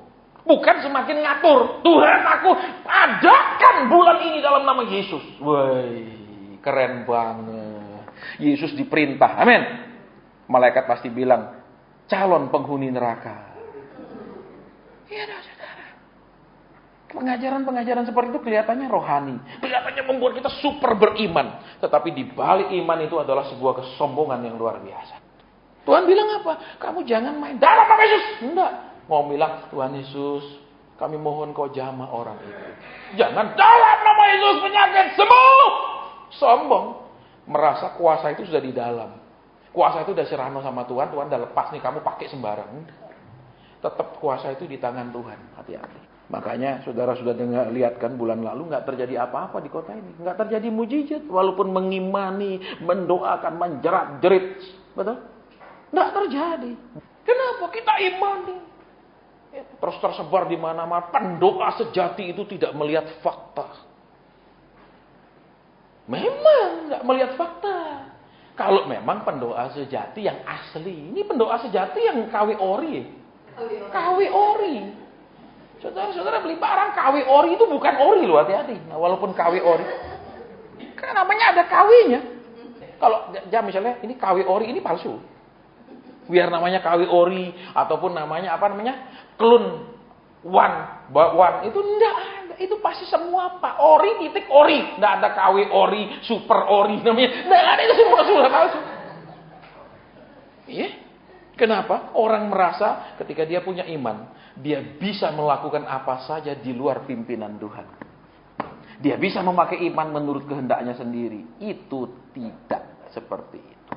Bukan semakin ngatur. Tuhan, aku adakan bulan ini dalam nama Yesus. Woi, keren banget. Yesus diperintah. Amin. Malaikat pasti bilang, calon penghuni neraka. Iya dah, saudara. Pengajaran-pengajaran seperti itu kelihatannya rohani. Kelihatannya membuat kita super beriman. Tetapi di balik iman itu adalah sebuah kesombongan yang luar biasa. Tuhan bilang apa? Kamu jangan main dalam nama Yesus. Enggak. Mau bilang, Tuhan Yesus, kami mohon kau jamah orang itu. Jangan dalam nama Yesus penyakit sembuh. Sombong. Merasa kuasa itu sudah di dalam. Kuasa itu udah serahno sama Tuhan. Tuhan udah lepas nih, kamu pakai sembarang. Tetap kuasa itu di tangan Tuhan. Hati-hati. Makanya saudara sudah lihat kan bulan lalu nggak terjadi apa-apa di kota ini. Nggak terjadi mujizat. Walaupun mengimani, mendoakan, menjerat-jerit. Betul? Nggak terjadi. Kenapa? Kita imani. Terus tersebar di mana-mana. Pendoa sejati itu tidak melihat fakta. Memang nggak melihat fakta. Kalau memang pendoa sejati yang asli. Ini pendoa sejati yang KW ori. KW ori. Saudara-saudara beli barang KW ori itu bukan ori loh, hati-hati. Nah, walaupun KW ori. Kan namanya ada KW-nya. Kalau misalnya ini KW ori ini palsu. Biar namanya KW ori ataupun namanya apa namanya? Klun one itu enggak ada. Itu pasti semua Pak ori titik ori. Enggak ada KW ori, super ori namanya. Enggak ada, itu semua sudah palsu. Iya. Kenapa? Orang merasa ketika dia punya iman, dia bisa melakukan apa saja di luar pimpinan Tuhan. Dia bisa memakai iman menurut kehendaknya sendiri. Itu tidak seperti itu.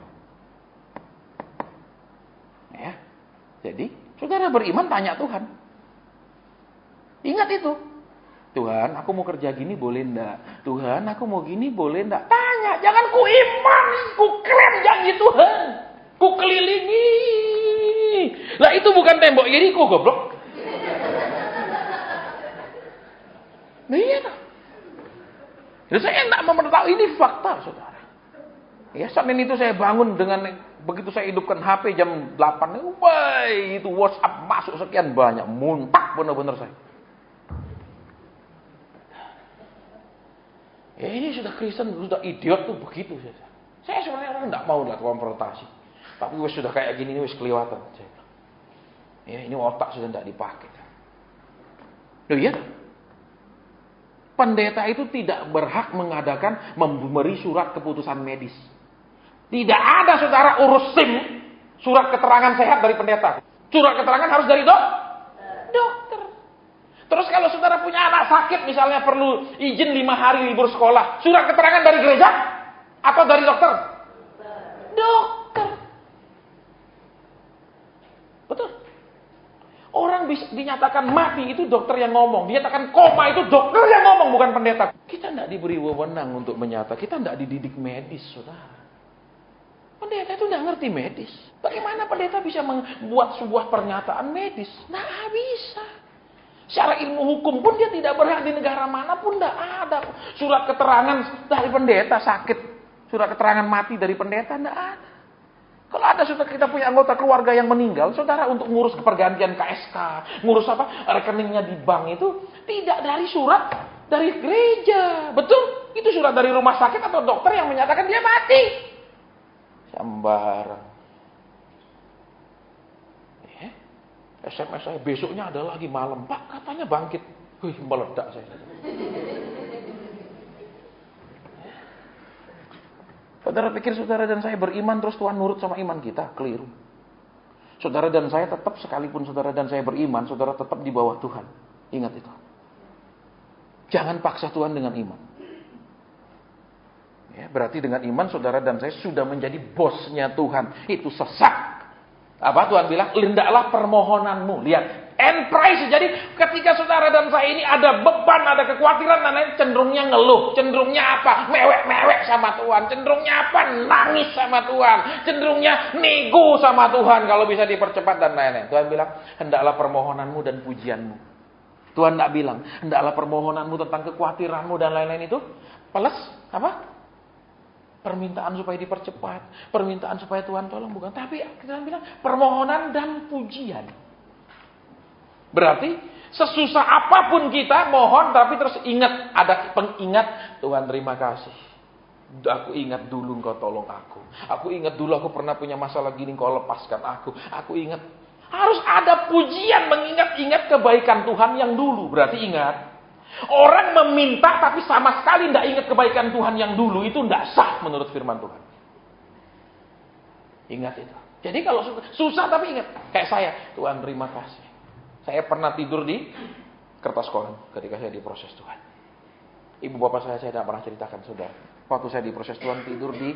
Ya. Jadi, saudara beriman tanya Tuhan. Ingat itu. Tuhan, aku mau kerja gini boleh enggak? Tuhan, aku mau gini boleh enggak? Tanya, jangan ku iman, ku klaim janji Tuhan. Ku kelilingi. Lah itu bukan tembok Yeriko, goblok. Nah iya tak. Jadi saya enggak memberitahu ini fakta, saudara. Ya, Senin itu saya bangun dengan begitu saya hidupkan HP jam 8, wah, itu WhatsApp masuk sekian banyak, muntah benar-benar saya. Ya ini sudah Kristen, sudah idiot tuh begitu saja. Saya sebenarnya enggak mau lihat konfrontasi. Tapi wis sudah kayak gini wis kelewatan. Ya ini otak sudah enggak dipakai. Loh iya. Pendeta itu tidak berhak mengadakan memberi surat keputusan medis. Tidak ada saudara urus SIM, surat keterangan sehat dari pendeta. Surat keterangan harus dari dokter. Terus kalau saudara punya anak sakit misalnya perlu izin 5 hari libur sekolah, surat keterangan dari gereja atau dari dokter? Dokter. Betul. Orang bisa dinyatakan mati itu dokter yang ngomong. Dinyatakan koma itu dokter yang ngomong, bukan pendeta. Kita tidak diberi wewenang untuk menyatakan. Kita tidak dididik medis, saudara. Pendeta itu tidak ngerti medis. Bagaimana pendeta bisa membuat sebuah pernyataan medis? Tidak bisa. Secara ilmu hukum pun dia tidak berhak di negara manapun. Tidak ada surat keterangan dari pendeta sakit. Surat keterangan mati dari pendeta tidak ada. Kalau ada saudara kita punya anggota keluarga yang meninggal, saudara untuk ngurus pergantian KSK, ngurus apa rekeningnya di bank itu tidak dari surat dari gereja, betul? Itu surat dari rumah sakit atau dokter yang menyatakan dia mati. Sembarang. SMS saya besoknya ada lagi malam, Pak katanya bangkit, meledak saya. Saudara pikir saudara dan saya beriman terus Tuhan nurut sama iman kita? Keliru. Saudara dan saya tetap, sekalipun saudara dan saya beriman, saudara tetap di bawah Tuhan. Ingat itu. Jangan paksa Tuhan dengan iman. Ya, berarti dengan iman saudara dan saya sudah menjadi bosnya Tuhan. Itu sesat. Apa Tuhan bilang? Hendaklah permohonanmu. Lihat. And price. Jadi ketika saudara dan saya ini ada beban, ada kekhawatiran dan lain, cenderungnya ngeluh. Cenderungnya apa? Mewek-mewek sama Tuhan. Cenderungnya apa? Nangis sama Tuhan. Cenderungnya nego sama Tuhan. Kalau bisa dipercepat dan lain-lain. Tuhan bilang, hendaklah permohonanmu dan pujianmu. Tuhan tidak bilang, hendaklah permohonanmu tentang kekhawatiranmu dan lain-lain itu. Plus, apa? Permintaan supaya dipercepat. Permintaan supaya Tuhan tolong. Bukan. Tapi Tuhan bilang, permohonan dan pujian. Berarti Sesusah apapun kita mohon, tapi terus ingat, ada pengingat, Tuhan terima kasih. Aku ingat dulu Engkau tolong aku. Aku ingat dulu aku pernah punya masalah gini, Engkau lepaskan aku. Aku ingat. Harus ada pujian mengingat-ingat kebaikan Tuhan yang dulu. Berarti ingat. Orang meminta tapi sama sekali tidak ingat kebaikan Tuhan yang dulu, itu tidak sah menurut firman Tuhan. Ingat itu. Jadi kalau susah tapi ingat. Kayak saya, Tuhan terima kasih. Saya pernah tidur di kertas koran ketika saya diproses Tuhan. Ibu bapak saya tidak pernah ceritakan, saudara. Waktu saya diproses Tuhan tidur di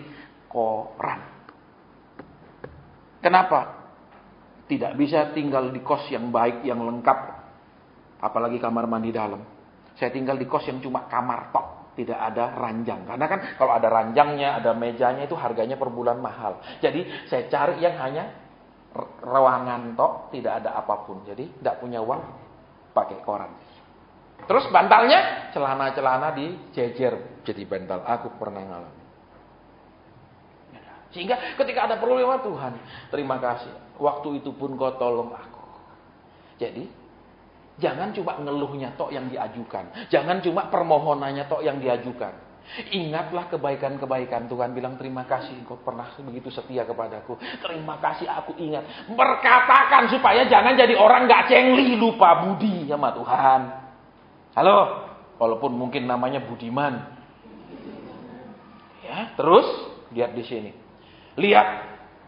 koran. Kenapa? Tidak bisa tinggal di kos yang baik, yang lengkap. Apalagi kamar mandi dalam. Saya tinggal di kos yang cuma kamar tok. Tidak ada ranjang. Karena kan kalau ada ranjangnya, ada mejanya itu harganya per bulan mahal. Jadi saya cari yang hanya ruangan tok, tidak ada apapun. Jadi tidak punya uang, pakai koran. Terus bantalnya, celana-celana dijejer jadi bantal. Aku pernah ngalamin. Sehingga ketika ada problema, Tuhan, terima kasih. Waktu itu pun Kau tolong aku. Jadi, jangan cuma ngeluhnya tok yang diajukan. Jangan cuma permohonannya tok yang diajukan. Ingatlah kebaikan-kebaikan. Tuhan bilang terima kasih Engkau pernah begitu setia kepadaku. Terima kasih aku ingat. Berkatakan supaya jangan jadi orang gak cengli, lupa budi sama Tuhan. Halo? Walaupun mungkin namanya Budiman. Ya, terus lihat di sini. Lihat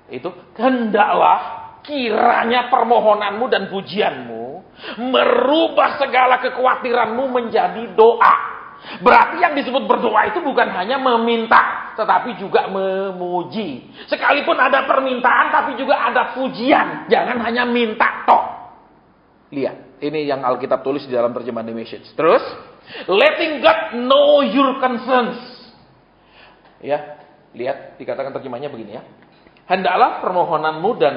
itu, hendaklah kiranya permohonanmu dan pujianmu merubah segala kekhawatiranmu menjadi doa. Berarti yang disebut berdoa itu bukan hanya meminta, tetapi juga memuji. Sekalipun ada permintaan, tapi juga ada pujian. Jangan hanya minta tok. Lihat, ini yang Alkitab tulis di dalam terjemahan The Message. Terus, letting God know your concerns. Ya, lihat, dikatakan terjemahnya begini ya. Hendaklah permohonanmu dan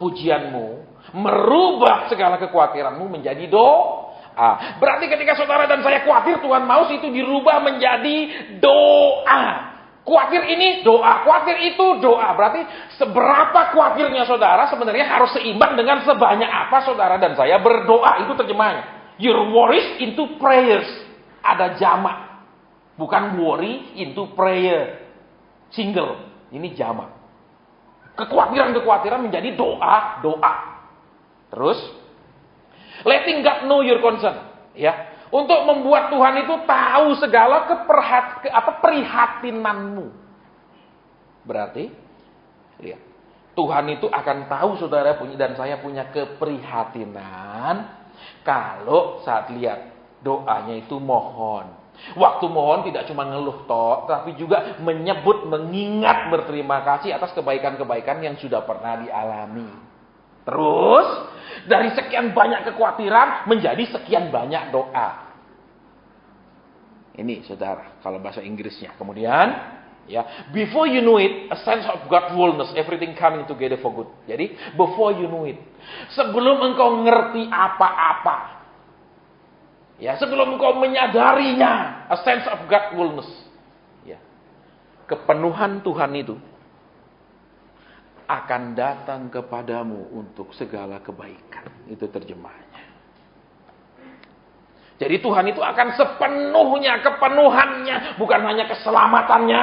pujianmu merubah segala kekhawatiranmu menjadi doa. Berarti ketika saudara dan saya khawatir, Tuhan mau itu dirubah menjadi doa. Khawatir ini doa, khawatir itu doa. Berarti seberapa khawatirnya saudara sebenarnya harus seimbang dengan sebanyak apa saudara dan saya berdoa. Itu terjemahnya. Your worries into prayers. Ada jamak. Bukan worry into prayer. Single. Ini jamak. Kekhawatiran-kekhawatiran menjadi doa. Terus, letting God know your concern. Ya. Untuk membuat Tuhan itu tahu segala prihatinanmu. Berarti, lihat. Tuhan itu akan tahu saudara punya dan saya punya keprihatinan. Kalau saat lihat doanya itu mohon. Waktu mohon tidak cuma ngeluh tok, tapi juga menyebut, mengingat, berterima kasih atas kebaikan-kebaikan yang sudah pernah dialami. Terus, dari sekian banyak kekhawatiran menjadi sekian banyak doa. Ini saudara, kalau bahasa Inggrisnya. Kemudian, ya, before you know it, a sense of God's fullness, everything coming together for good. Jadi, before you know it, sebelum engkau ngerti apa-apa, ya, sebelum engkau menyadarinya, a sense of God's fullness, ya, kepenuhan Tuhan itu akan datang kepadamu untuk segala kebaikan. Itu terjemahnya. Jadi Tuhan itu akan sepenuhnya, kepenuhannya, bukan hanya keselamatannya.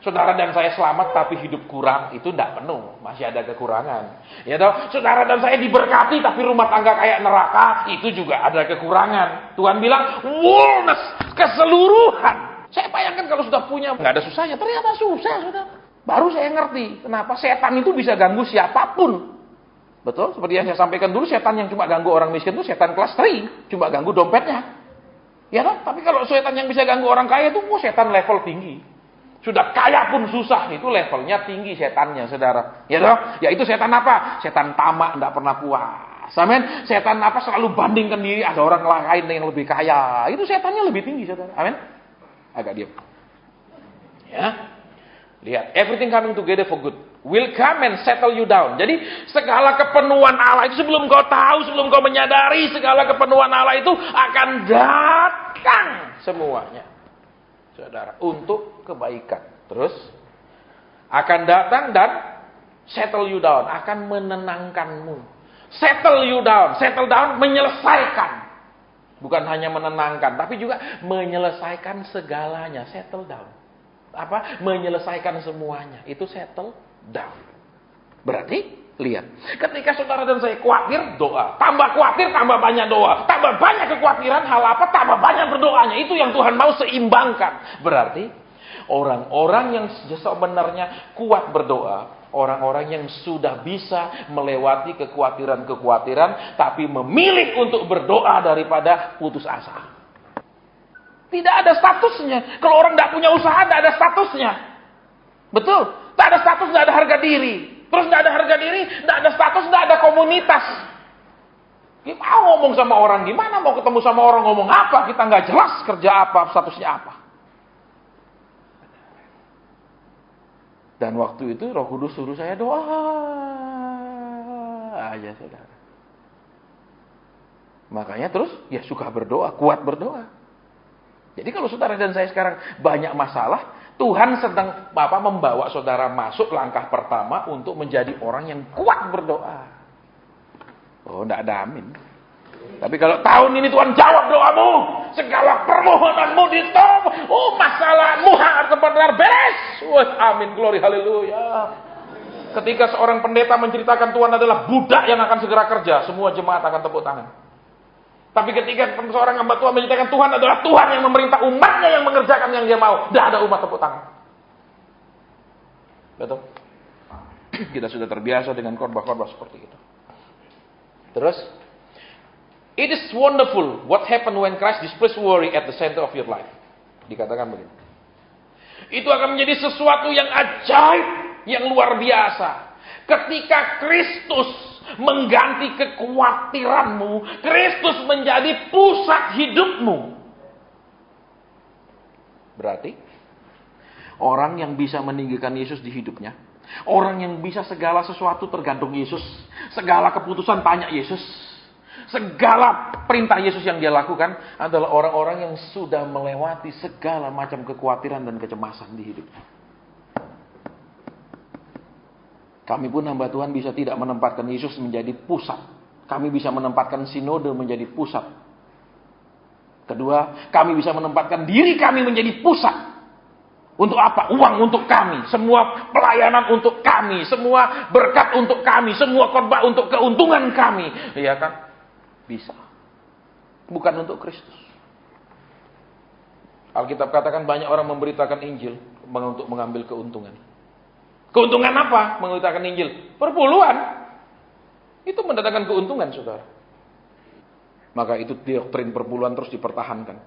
Saudara dan saya selamat tapi hidup kurang, itu tidak penuh, masih ada kekurangan. Ya toh, saudara dan saya diberkati tapi rumah tangga kayak neraka, itu juga ada kekurangan. Tuhan bilang, fullness, keseluruhan. Saya bayangkan kalau sudah punya, nggak ada susahnya, ternyata susah, saudara. Baru saya ngerti, kenapa setan itu bisa ganggu siapapun. Betul, seperti yang saya sampaikan dulu, setan yang cuma ganggu orang miskin itu setan kelas 3, cuma ganggu dompetnya. Ya toh, tapi kalau setan yang bisa ganggu orang kaya itu, setan level tinggi. Sudah kaya pun susah, itu levelnya tinggi setannya, saudara. Ya toh? Ya itu setan apa? Setan tamak, tidak pernah puas. Amin. Setan apa? Selalu bandingkan diri, ada orang lain yang lebih kaya. Itu setannya lebih tinggi, saudara. Amin. Agak diam. Ya. Lihat, everything coming together for good will come and settle you down. Jadi segala kepenuhan Allah itu sebelum kau tahu, sebelum kau menyadari segala kepenuhan Allah itu akan datang semuanya. Saudara, untuk kebaikan. Terus akan datang dan settle you down, akan menenangkanmu. Settle you down. Settle down, menyelesaikan. Bukan hanya menenangkan, tapi juga menyelesaikan segalanya. Settle down. Apa? Menyelesaikan semuanya. Itu settle down. Berarti, lihat. Ketika saudara dan saya khawatir, doa. Tambah khawatir, tambah banyak doa. Tambah banyak kekhawatiran, hal apa? Tambah banyak berdoanya. Itu yang Tuhan mau seimbangkan. Berarti, orang-orang yang sebenarnya kuat berdoa, orang-orang yang sudah bisa melewati kekhawatiran-kekhawatiran, tapi memilih untuk berdoa daripada putus asa. Tidak ada statusnya. Kalau orang tidak punya usaha, tidak ada statusnya. Betul? Tak ada status, tidak ada harga diri. Terus tidak ada harga diri, tidak ada status, tidak ada komunitas. Gimana ngomong sama orang? Gimana mau ketemu sama orang ngomong apa? Kita nggak jelas kerja apa, statusnya apa. Dan waktu itu Roh Kudus suruh saya doa aja, saudara. Makanya terus ya suka berdoa, kuat berdoa. Jadi kalau saudara dan saya sekarang banyak masalah, Tuhan sedang membawa saudara masuk langkah pertama untuk menjadi orang yang kuat berdoa. Oh, enggak ada amin. Tapi kalau tahun ini Tuhan jawab doamu, segala permohonanmu ditolong, masalahmu harus benar beres. Amin, glory, haleluya. Ketika seorang pendeta menceritakan Tuhan adalah budak yang akan segera kerja, semua jemaat akan tepuk tangan. Tapi ketika seorang hamba Tuhan menceritakan Tuhan adalah Tuhan yang memerintah umatnya yang mengerjakan yang dia mau, tidak ada umat tepuk tangan. Betul? Kita sudah terbiasa dengan khotbah-khotbah seperti itu. Terus, it is wonderful what happened when Christ displays worry at the center of your life. Dikatakan begini. Itu akan menjadi sesuatu yang ajaib, yang luar biasa. Ketika Kristus mengganti kekhawatiranmu, Kristus menjadi pusat hidupmu. Berarti, orang yang bisa meninggikan Yesus di hidupnya, orang yang bisa segala sesuatu tergantung Yesus, segala keputusan tanya Yesus, segala perintah Yesus yang dia lakukan adalah orang-orang yang sudah melewati segala macam kekhawatiran dan kecemasan di hidupnya. Kami pun hamba Tuhan bisa tidak menempatkan Yesus menjadi pusat. Kami bisa menempatkan sinode menjadi pusat. Kedua, kami bisa menempatkan diri kami menjadi pusat. Untuk apa? Uang untuk kami. Semua pelayanan untuk kami. Semua berkat untuk kami. Semua khotbah untuk keuntungan kami. Iya kan? Bisa. Bukan untuk Kristus. Alkitab katakan banyak orang memberitakan Injil untuk mengambil keuntungan. Keuntungan apa? Memberitakan Injil. Perpuluhan. Itu mendatangkan keuntungan, saudara. Maka itu doktrin perpuluhan terus dipertahankan.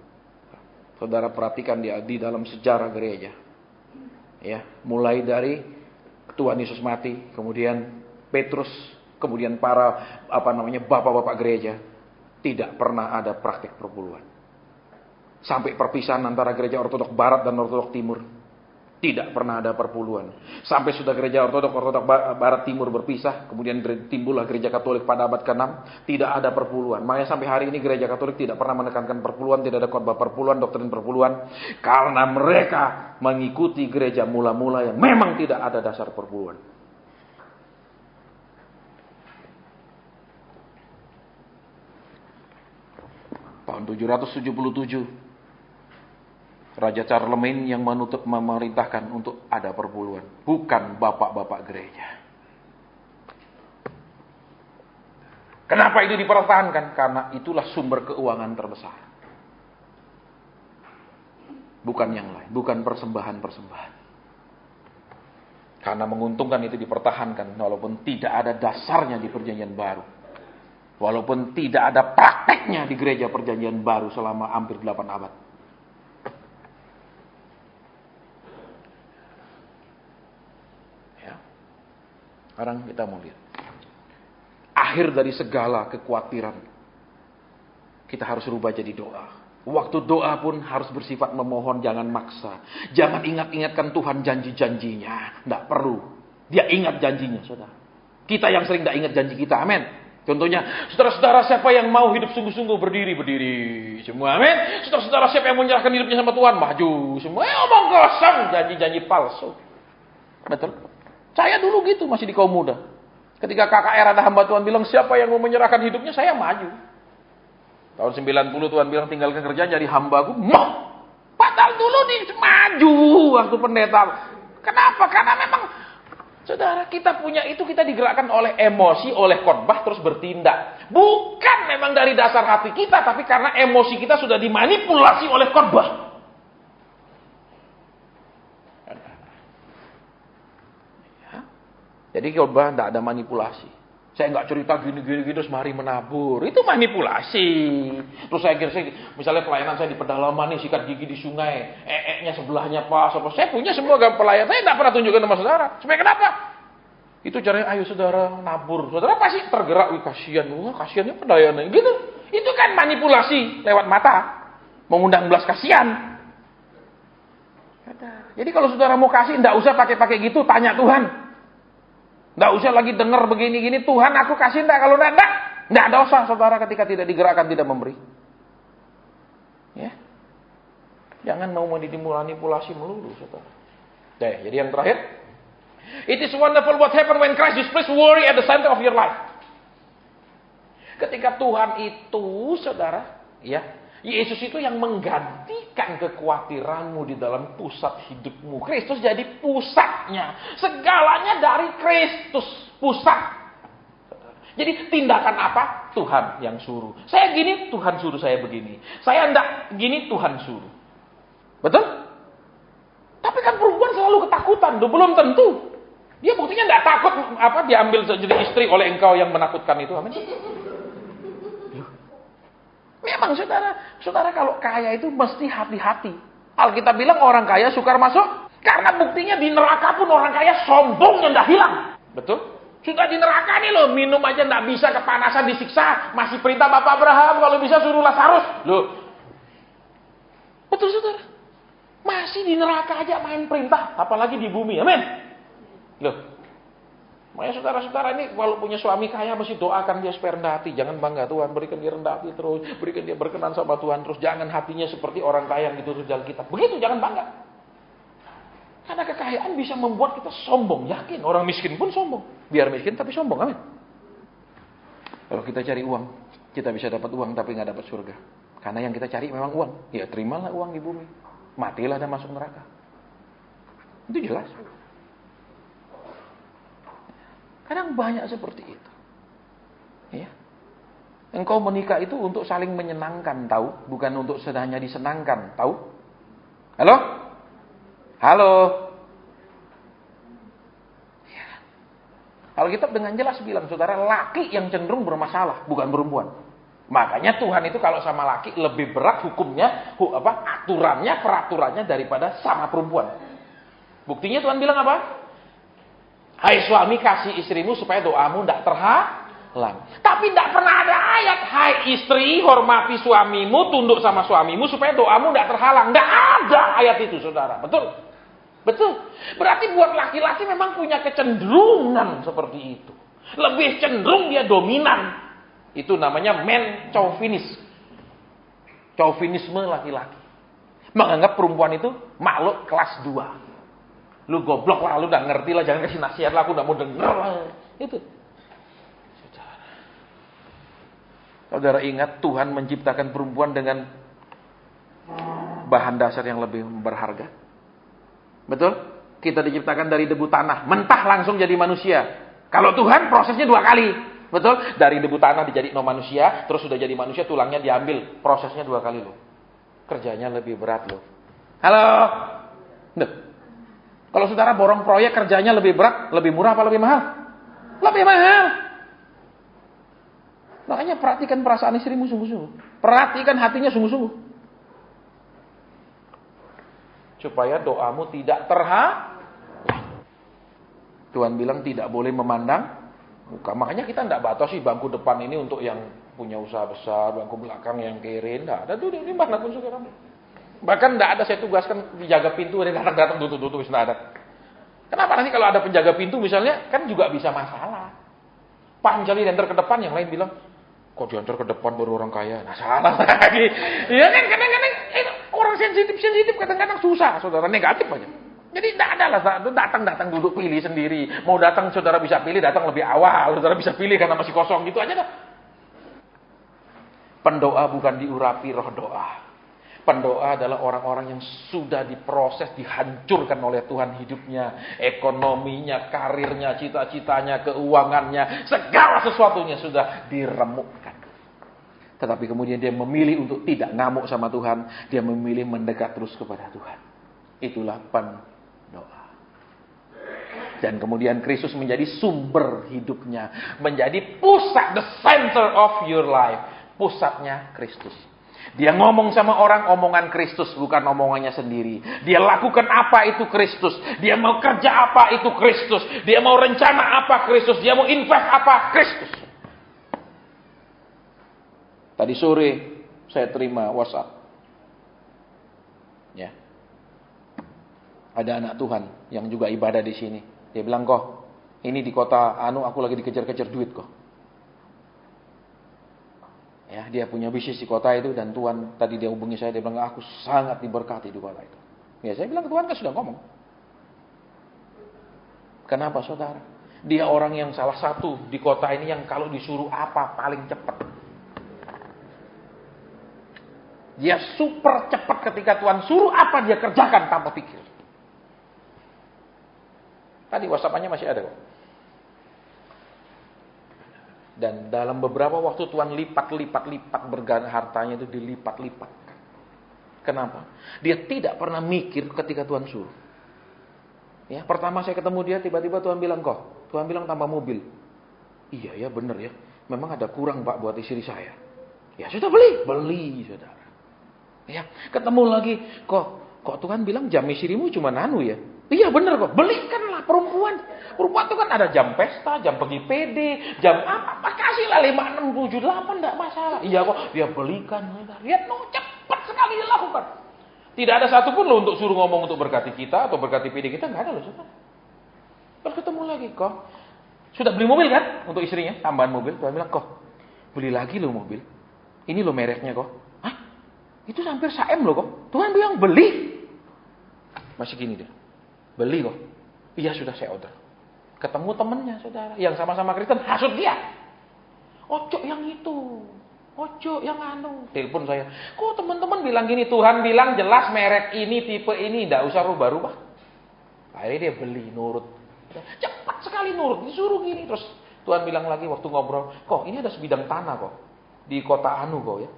Saudara perhatikan di dalam sejarah gereja. Ya, mulai dari Tuhan Yesus mati, kemudian Petrus, kemudian para bapak-bapak gereja, tidak pernah ada praktik perpuluhan. Sampai perpisahan antara gereja Ortodok Barat dan Ortodok Timur, tidak pernah ada perpuluhan. Sampai sudah gereja Ortodok Barat Timur berpisah, kemudian timbullah gereja Katolik pada abad ke-6, tidak ada perpuluhan. Makanya sampai hari ini gereja Katolik tidak pernah menekankan perpuluhan, tidak ada khotbah perpuluhan, doktrin perpuluhan, karena mereka mengikuti gereja mula-mula yang memang tidak ada dasar perpuluhan. Tahun 777 Raja Charlemagne yang memerintahkan untuk ada perpuluhan, bukan bapak-bapak gereja. Kenapa itu dipertahankan? Karena itulah sumber keuangan terbesar. Bukan yang lain, bukan persembahan-persembahan. Karena menguntungkan itu dipertahankan, walaupun tidak ada dasarnya di Perjanjian Baru. Walaupun tidak ada prakteknya di gereja Perjanjian Baru selama hampir 8 abad. Sekarang kita mau lihat. Akhir dari segala kekhawatiran. Kita harus rubah jadi doa. Waktu doa pun harus bersifat memohon, jangan maksa. Jangan ingat-ingatkan Tuhan janji-janjinya. Tidak perlu. Dia ingat janjinya, saudara. Kita yang sering tidak ingat janji kita, amin. Contohnya, saudara-saudara siapa yang mau hidup sungguh-sungguh berdiri semua, amin. Saudara-saudara siapa yang menyerahkan hidupnya sama Tuhan, maju semua. Omong kosong, janji-janji palsu. Betul? Saya dulu gitu, masih di kaum muda. Ketika KKR ada hamba Tuhan bilang, siapa yang mau menyerahkan hidupnya, saya maju. Tahun 90 Tuhan bilang, tinggalkan kerjaan jadi hambaku. Mau. Padahal dulu maju waktu pendeta. Kenapa? Karena memang, saudara, kita punya itu, kita digerakkan oleh emosi, oleh khotbah, terus bertindak. Bukan memang dari dasar hati kita, tapi karena emosi kita sudah dimanipulasi oleh khotbah. Ya. Jadi khotbah tidak ada manipulasi. Saya nggak cerita gini-gini terus mari menabur. Itu manipulasi. Terus saya kira, misalnya pelayanan saya di pedalaman nih, sikat gigi di sungai. Nya sebelahnya pas. Saya punya semua pelayan. Saya nggak pernah tunjukkan sama saudara. Supaya kenapa? Itu caranya, ayo saudara nabur. Saudara pasti tergerak. Wih kasihan. Wah kasihannya pelayanan. Gitu. Itu kan manipulasi lewat mata. Mengundang belas kasihan. Jadi kalau saudara mau kasih, nggak usah pakai gitu. Tanya Tuhan. Nggak usah lagi dengar begini-gini, Tuhan aku kasih enggak, kalau enggak, enggak dosa saudara ketika tidak digerakkan, tidak memberi. Ya. Jangan mau manipulasi melulu saudara. Jadi yang terakhir, it is wonderful what happen when Christ displays worry at the center of your life. Ketika Tuhan itu, saudara, ya, Yesus itu yang menggantikan kekhawatiranmu di dalam pusat hidupmu. Kristus jadi pusatnya. Segalanya dari Kristus, pusat. Jadi tindakan apa? Tuhan yang suruh. Saya gini, Tuhan suruh saya begini. Saya enggak gini, Tuhan suruh. Betul? Tapi kan perempuan selalu ketakutan. Belum tentu. Dia buktinya enggak takut diambil jadi istri oleh engkau yang menakutkan itu. Amin. Memang saudara kalau kaya itu mesti hati-hati. Alkitab bilang orang kaya sukar masuk. Karena buktinya di neraka pun orang kaya sombongnya tidak hilang. Betul? Sudah di neraka nih loh, minum aja tidak bisa, kepanasan disiksa. Masih perintah Bapak Abraham, kalau bisa suruh Lazarus. Loh. Betul saudara? Masih di neraka aja main perintah. Apalagi di bumi, amin. Loh. Makanya saudara-saudara ini kalau punya suami kaya mesti doakan dia supaya rendah hati. Jangan bangga, Tuhan berikan dia rendah hati terus. Berikan dia berkenan sama Tuhan terus. Jangan hatinya seperti orang kaya yang ditutur jalan kita. Begitu, jangan bangga. Karena kekayaan bisa membuat kita sombong. Yakin, orang miskin pun sombong. Biar miskin tapi sombong, amin. Kalau kita cari uang, kita bisa dapat uang tapi nggak dapat surga. Karena yang kita cari memang uang. Ya terimalah uang di bumi. Matilah dan masuk neraka. Itu jelas. Kadang banyak seperti itu. Ya. Engkau menikah itu untuk saling menyenangkan, tahu? Bukan untuk hanya disenangkan, tahu? Halo? Halo? Ya. Alkitab dengan jelas bilang, saudara, laki yang cenderung bermasalah, bukan perempuan. Makanya Tuhan itu kalau sama laki lebih berat hukumnya, aturannya, peraturannya daripada sama perempuan. Buktinya Tuhan bilang apa? Hai suami, kasih istrimu supaya doamu tidak terhalang. Tapi tidak pernah ada ayat, hai istri, hormati suamimu, tunduk sama suamimu supaya doamu tidak terhalang. Tidak ada ayat itu, saudara. Betul? Betul. Berarti buat laki-laki memang punya kecenderungan seperti itu. Lebih cenderung dia dominan. Itu namanya man chauvinis. Chauvinisme laki-laki. Menganggap perempuan itu makhluk kelas 2. Lu goblok lah, lu udah ngerti lah, jangan kasih nasihat lah, aku udah mau denger lah. Itu. Saudara ingat Tuhan menciptakan perempuan dengan bahan dasar yang lebih berharga. Betul? Kita diciptakan dari debu tanah, mentah langsung jadi manusia. Kalau Tuhan prosesnya 2 kali. Betul? Dari debu tanah dijadiin manusia, terus sudah jadi manusia, tulangnya diambil. Prosesnya 2 kali loh. Kerjanya lebih berat loh. Halo? Duh. Kalau saudara borong proyek kerjanya lebih berat, lebih murah apa lebih mahal? Lebih mahal. Makanya perhatikan perasaan istrimu sungguh-sungguh. Perhatikan hatinya sungguh-sungguh. Supaya doamu tidak terhalang. Tuhan bilang tidak boleh memandang muka. Makanya kita tidak batasi bangku depan ini untuk yang punya usaha besar, bangku belakang yang kere. Tidak ada tuh di mana pun saudara. Bahkan tidak ada saya tugaskan dijaga pintu, ada datang tutup tidak ada. Kenapa nanti kalau ada penjaga pintu misalnya kan juga bisa masalah. Pak mencari diantar ke depan, yang lain bilang kok diantar ke depan baru orang kaya. Nah salah lagi. Iya kan kadang-kadang orang sensitif kadang-kadang susah, saudara negatif aja. Jadi tidak ada lah, datang duduk pilih sendiri. Mau datang saudara bisa pilih, datang lebih awal. Saudara bisa pilih karena masih kosong gitu aja dah. Pendoa bukan diurapi roh doa. Pendoa adalah orang-orang yang sudah diproses, dihancurkan oleh Tuhan hidupnya, ekonominya, karirnya, cita-citanya, keuangannya, segala sesuatunya sudah diremukkan. Tetapi kemudian dia memilih untuk tidak ngamuk sama Tuhan, dia memilih mendekat terus kepada Tuhan. Itulah pendoa. Dan kemudian Kristus menjadi sumber hidupnya, menjadi pusat, the center of your life. Pusatnya Kristus. Dia ngomong sama orang, omongan Kristus, bukan omongannya sendiri. Dia lakukan apa itu Kristus. Dia mau kerja apa itu Kristus. Dia mau rencana apa Kristus. Dia mau invest apa Kristus. Tadi sore saya terima WhatsApp. Ya. Ada anak Tuhan yang juga ibadah di sini. Dia bilang, "Kok, ini di kota aku lagi dikejar-kejar duit kok." Ya, dia punya bisnis di kota itu dan Tuhan tadi dia hubungi saya, dia bilang aku sangat diberkati di kota itu. Ya, saya bilang Tuhan kan sudah ngomong. Kenapa saudara? Dia orang yang salah satu di kota ini yang kalau disuruh apa paling cepat. Dia super cepat ketika Tuhan suruh apa dia kerjakan tanpa pikir. Tadi WhatsApp-nya masih ada kok. Dan dalam beberapa waktu Tuhan lipat hartanya itu dilipat-lipat. Kenapa? Dia tidak pernah mikir ketika Tuhan suruh. Ya, pertama saya ketemu dia tiba-tiba Tuhan bilang Tuhan bilang tambah mobil. Iya ya benar ya. Memang ada kurang Pak buat istri saya. Ya sudah beli saudara. Ya, ketemu lagi kok Tuhan bilang jam istrimu cuma ya. Iya benar kok, belikanlah perempuan. Perempuan itu kan ada jam pesta, jam pergi PD, jam apa, kasihlah 5, 6, 7, 8, enggak masalah. Iya kok, dia belikan. Lihat cepat sekali dilakukan. Tidak ada satupun lo untuk suruh ngomong untuk berkati kita atau berkati PD kita, enggak ada loh saudara. Terus ketemu lagi kok. Sudah beli mobil kan untuk istrinya, tambahan mobil. Tuhan bilang beli lagi lo mobil. Ini lo mereknya kok. Hah? Itu hampir saem lo kok. Tuhan bilang beli. Masih gini deh. Beli kok. Iya sudah saya order. Ketemu temennya saudara. Yang sama-sama Kristen. Hasut dia. Ojo yang itu. Ojo yang Telepon saya. Kok teman-teman bilang gini. Tuhan bilang jelas merek ini, tipe ini. Tidak usah rubah-rubah. Akhirnya dia beli, nurut. Cepat sekali nurut. Disuruh gini. Terus Tuhan bilang lagi waktu ngobrol. Ini ada sebidang tanah kok. Di kota kok ya.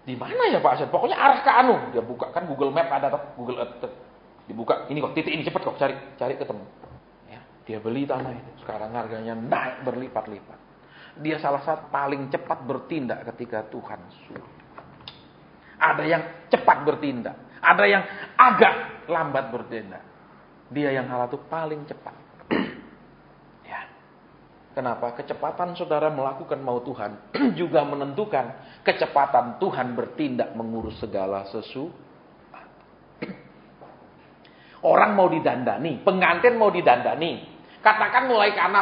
Di mana ya Pak Asen? Pokoknya arah ke Dia buka kan Google Map ada tuh. Google Earth. Dibuka, ini kok titik ini cepet kok cari ketemu. Ya, dia beli tanah itu. Sekarang harganya naik berlipat-lipat. Dia salah satu paling cepat bertindak ketika Tuhan suruh. Ada yang cepat bertindak, ada yang agak lambat bertindak. Dia yang hal itu paling cepat. Ya. Kenapa? Kecepatan saudara melakukan mau Tuhan juga menentukan kecepatan Tuhan bertindak mengurus segala sesuatu. Orang mau didandani, pengantin mau didandani. Katakan mulai karena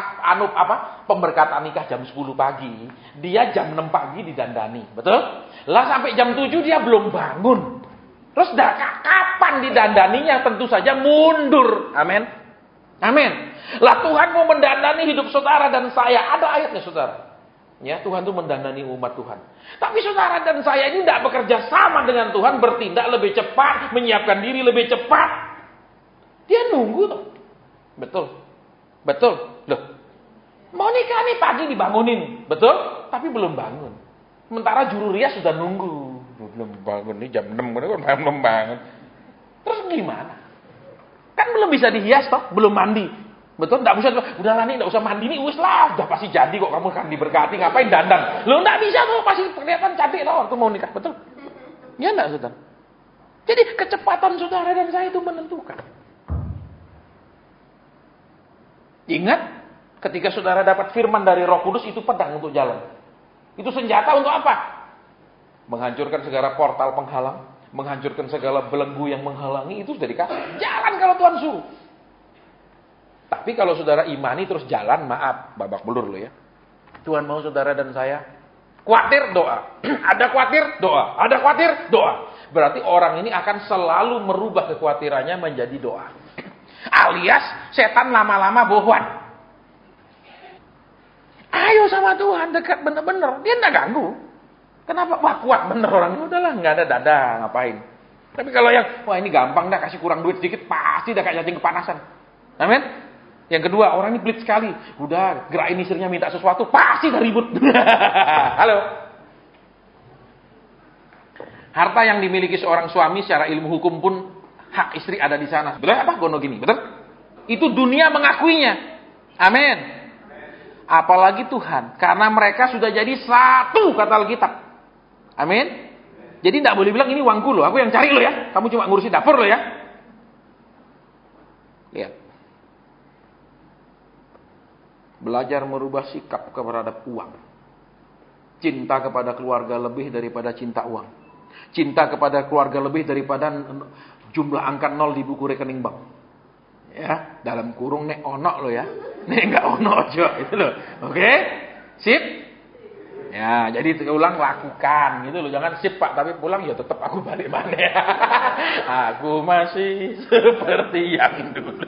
pemberkatan nikah jam 10 pagi, dia jam 6 pagi didandani, betul? Lah sampai jam 7 dia belum bangun. Terus kapan didandaninya? Tentu saja mundur. Amin. Amin. Lah Tuhan mau mendandani hidup saudara dan saya. Ada ayatnya saudara. Ya, Tuhan itu mendandani umat Tuhan. Tapi saudara dan saya ini tidak bekerja sama dengan Tuhan, bertindak lebih cepat, menyiapkan diri lebih cepat. Dia nunggu tuh. Betul. Loh. Mau nikah nih pagi dibangunin. Betul? Tapi belum bangun. Sementara juru rias sudah nunggu. Belum bangun nih jam 6 kan belum bangun. Terus gimana? Kan belum bisa dihias toh, belum mandi. Betul? Enggak bisa udah lah nih enggak usah mandi nih, wis lah, udah pasti jadi kok kamu kan diberkati, ngapain dandan? Loh enggak bisa tuh, pasti kelihatan cantik loh waktu mau nikah. Betul? Ya enggak, saudara? Jadi kecepatan saudara dan saya itu menentukan. Ingat, ketika saudara dapat firman dari Roh Kudus, itu pedang untuk jalan. Itu senjata untuk apa? Menghancurkan segala portal penghalang, menghancurkan segala belenggu yang menghalangi, itu sudah dikasih. Jalan kalau Tuhan suruh. Tapi kalau saudara imani terus jalan, maaf, babak belur loh ya. Tuhan mau saudara dan saya khawatir, doa. Ada khawatir, doa. Ada khawatir, doa. berarti orang ini akan selalu merubah kekhawatirannya menjadi doa. Alias setan lama-lama bohong. Ayo sama Tuhan, dekat bener-bener. Dia enggak ganggu. Kenapa? Wah, kuat bener orangnya. Udahlah, nggak ada dada, ngapain. Tapi kalau yang, wah ini gampang dah, kasih kurang duit sedikit, pasti dah kayak cacing kepanasan. Amin. Yang kedua, orang ini pelit sekali. Udah, gerakin istrinya minta sesuatu, pasti dah ribut. Halo. Harta yang dimiliki seorang suami secara ilmu hukum pun, hak istri ada di sana. Betul apa? Gono gini, betul? Itu dunia mengakuinya. Amin. Apalagi Tuhan. Karena mereka sudah jadi satu, kata Alkitab. Amin. Jadi tidak boleh bilang ini uangku loh, aku yang cari loh ya. Kamu cuma ngurusin dapur loh ya. Lihat. Belajar merubah sikap terhadap uang. Cinta kepada keluarga lebih daripada cinta uang. Cinta kepada keluarga lebih daripada jumlah angka 0 di buku rekening bank. Ya, dalam kurung nek onok lo ya. Nek enggak onok aja itu loh. Oke? Sip? Ya, jadi ulang lakukan gitu loh. Jangan sip Pak, tapi pulang ya tetap aku balik mana. Aku masih seperti yang dulu.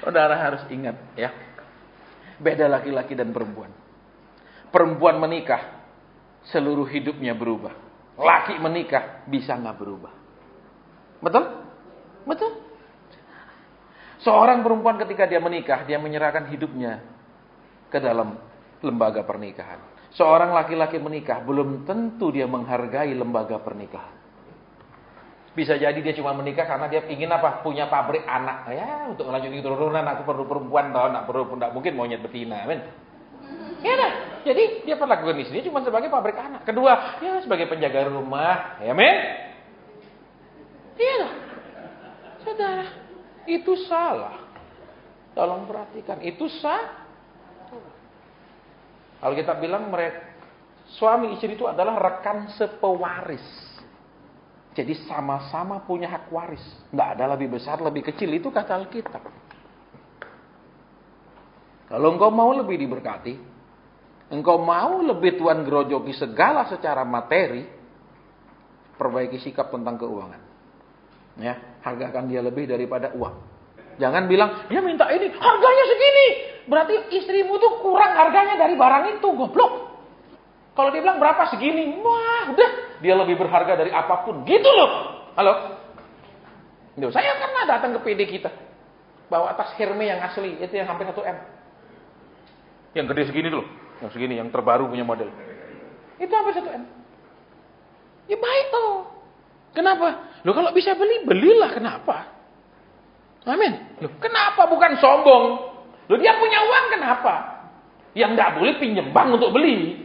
Saudara harus ingat ya. Beda laki-laki dan perempuan. Perempuan menikah, seluruh hidupnya berubah. Laki menikah, bisa nggak berubah. Betul? Betul? Seorang perempuan ketika dia menikah, dia menyerahkan hidupnya ke dalam lembaga pernikahan. Seorang laki-laki menikah, belum tentu dia menghargai lembaga pernikahan. Bisa jadi dia cuma menikah karena dia ingin apa? Punya pabrik anak. Ya, untuk melanjutkan keturunan aku perlu perempuan, tahu enggak mungkin monyet betina, amin. Ya dah. Jadi dia perlakukan istrinya cuma sebagai pabrik anak. Kedua, ya sebagai penjaga rumah, ya amin. Iya dah. Saudara, itu salah. Tolong perhatikan, itu salah. Kalau kita bilang mereka suami istri itu adalah rekan sepewaris. Jadi sama-sama punya hak waris. Tidak ada lebih besar, lebih kecil. Itu kata Alkitab. Kalau engkau mau lebih diberkati, engkau mau lebih Tuhan gerojoki segala secara materi, perbaiki sikap tentang keuangan. Ya, hargakan dia lebih daripada uang. Jangan bilang, dia minta ini, harganya segini. Berarti istrimu tuh kurang harganya dari barang itu, goblok. Kalau dia bilang berapa segini, wah udah dia lebih berharga dari apapun, gitu loh. Halo, Duh, saya pernah datang ke PD kita, bawa tas Hermes yang asli, itu yang hampir 1 M, yang gede segini loh, yang segini, yang terbaru punya model, itu hampir 1 M. Ya baik tuh. Kenapa? Loh kalau bisa beli, belilah. Kenapa? Amin. Loh kenapa bukan sombong? Loh dia punya uang kenapa? Yang nggak boleh pinjem bank untuk beli.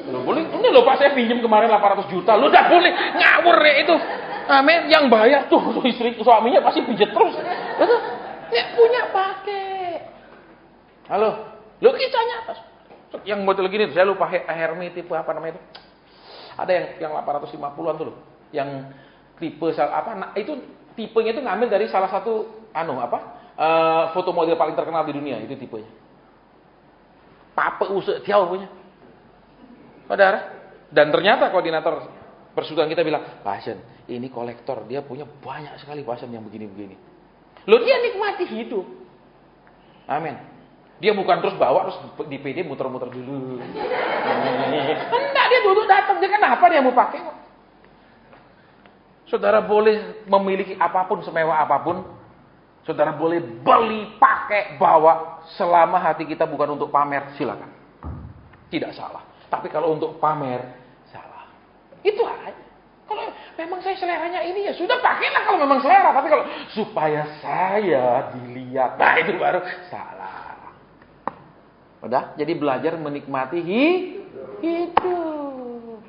Lo boleh, ini loh Pak saya pinjam kemarin 800 juta. Lo udah boleh ngawur ya itu. Amin. Yang bayar tuh istri suaminya pasti pijet terus. Betul? Ya punya pakai. Halo. Lo kisahnya atas. Yang model gini saya lupa Hermes tipe apa namanya itu. Ada yang 850-an tuh loh. Yang tipe apa? Nah, itu tipenya itu ngambil dari salah satu foto model paling terkenal di dunia, itu tipenya. Pape usuk tiao punya. Saudara, dan ternyata koordinator persekutuan kita bilang, pasien, ini kolektor, dia punya banyak sekali pasien yang begini-begini. Loh dia nikmati hidup. Amin. Dia bukan terus bawa terus di PD muter-muter dulu. Enggak, dia duduk datang, dia kenapa dia mau pakai? Saudara boleh memiliki apapun, semewah apapun. Saudara boleh beli, pakai, bawa, selama hati kita bukan untuk pamer, silakan. Tidak salah. Tapi kalau untuk pamer, salah. Itu aja. Kalau memang saya seleranya ini ya sudah pakailah kalau memang selera. Tapi kalau supaya saya dilihat, nah itu baru salah. Udah, jadi belajar menikmati hidup.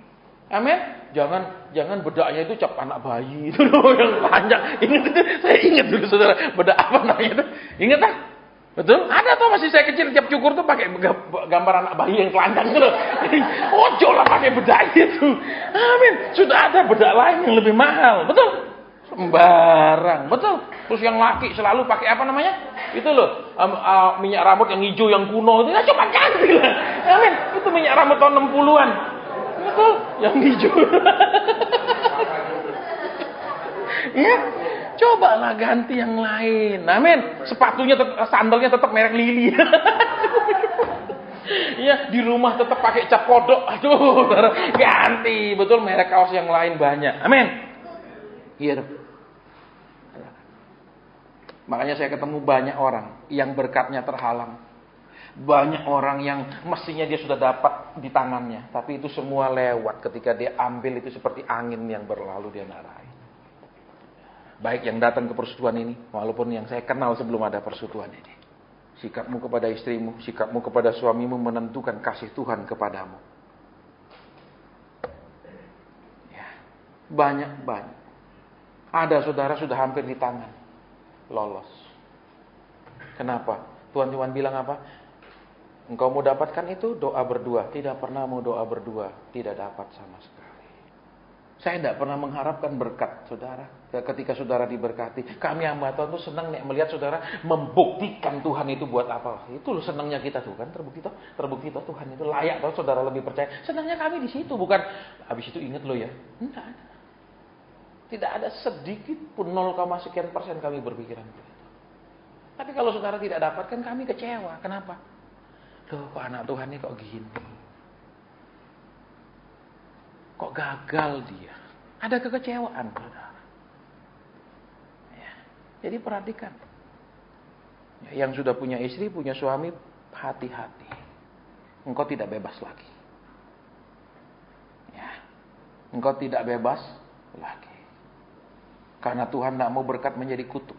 Amin. Jangan bedaknya itu cap anak bayi itu loh yang panjang. Ingat itu, saya ingat dulu saudara, bedak apa namanya itu? Ingat tak? Betul? Ada tuh masih saya kecil tiap cukur tuh pakai gambar anak bayi yang telanjang itu loh. Jadi ojo lah pakai bedak itu. Amin. Sudah ada bedak lain yang lebih mahal. Betul? Sembarang. Betul? Terus yang laki selalu pakai apa namanya? Itu loh, minyak rambut yang hijau yang kuno itu cuma ganti lah. Amin. Itu minyak rambut tahun 60-an. Betul, yang hijau. Ya, cobalah ganti yang lain. Amin. Sepatunya, sandalnya tetap merek Lili. Ya, di rumah tetap pakai cat kodok. Aduh, ganti. Betul, merek kaos yang lain banyak. Amin. Iya dong. Makanya saya ketemu banyak orang yang berkatnya terhalang. Banyak orang yang mestinya dia sudah dapat di tangannya, tapi itu semua lewat ketika dia ambil, itu seperti angin yang berlalu, dia nggak raih. Baik yang datang ke persekutuan ini, walaupun yang saya kenal sebelum ada persekutuan ini. Sikapmu kepada istrimu, sikapmu kepada suamimu menentukan kasih Tuhan kepadamu. Ya, banyak. Ada saudara sudah hampir di tangan, lolos. Kenapa? Tuhan cuma bilang apa? Engkau mau dapatkan itu, doa berdua. Tidak pernah mau doa berdua, tidak dapat sama sekali. Saya tidak pernah mengharapkan berkat, saudara. Ketika saudara diberkati, kami hamba Tuhan tuh senang nih melihat saudara membuktikan Tuhan itu buat apa. Itu loh senangnya kita tuh kan, terbukti toh Tuhan itu layak toh saudara lebih percaya. Senangnya kami di situ, bukan habis itu ingat loh ya. Enggak ada. Tidak ada sedikit pun 0, sekian persen kami berpikiran begitu. Tapi kalau saudara tidak dapatkan, kami kecewa. Kenapa? Loh, kok anak Tuhan ini kok gini? Kok gagal dia? Ada kekecewaan, saudara. Ya. Jadi perhatikan. Yang sudah punya istri, punya suami, hati-hati. Engkau tidak bebas lagi. Ya. Engkau tidak bebas lagi. Karena Tuhan tidak mau berkat menjadi kutuk.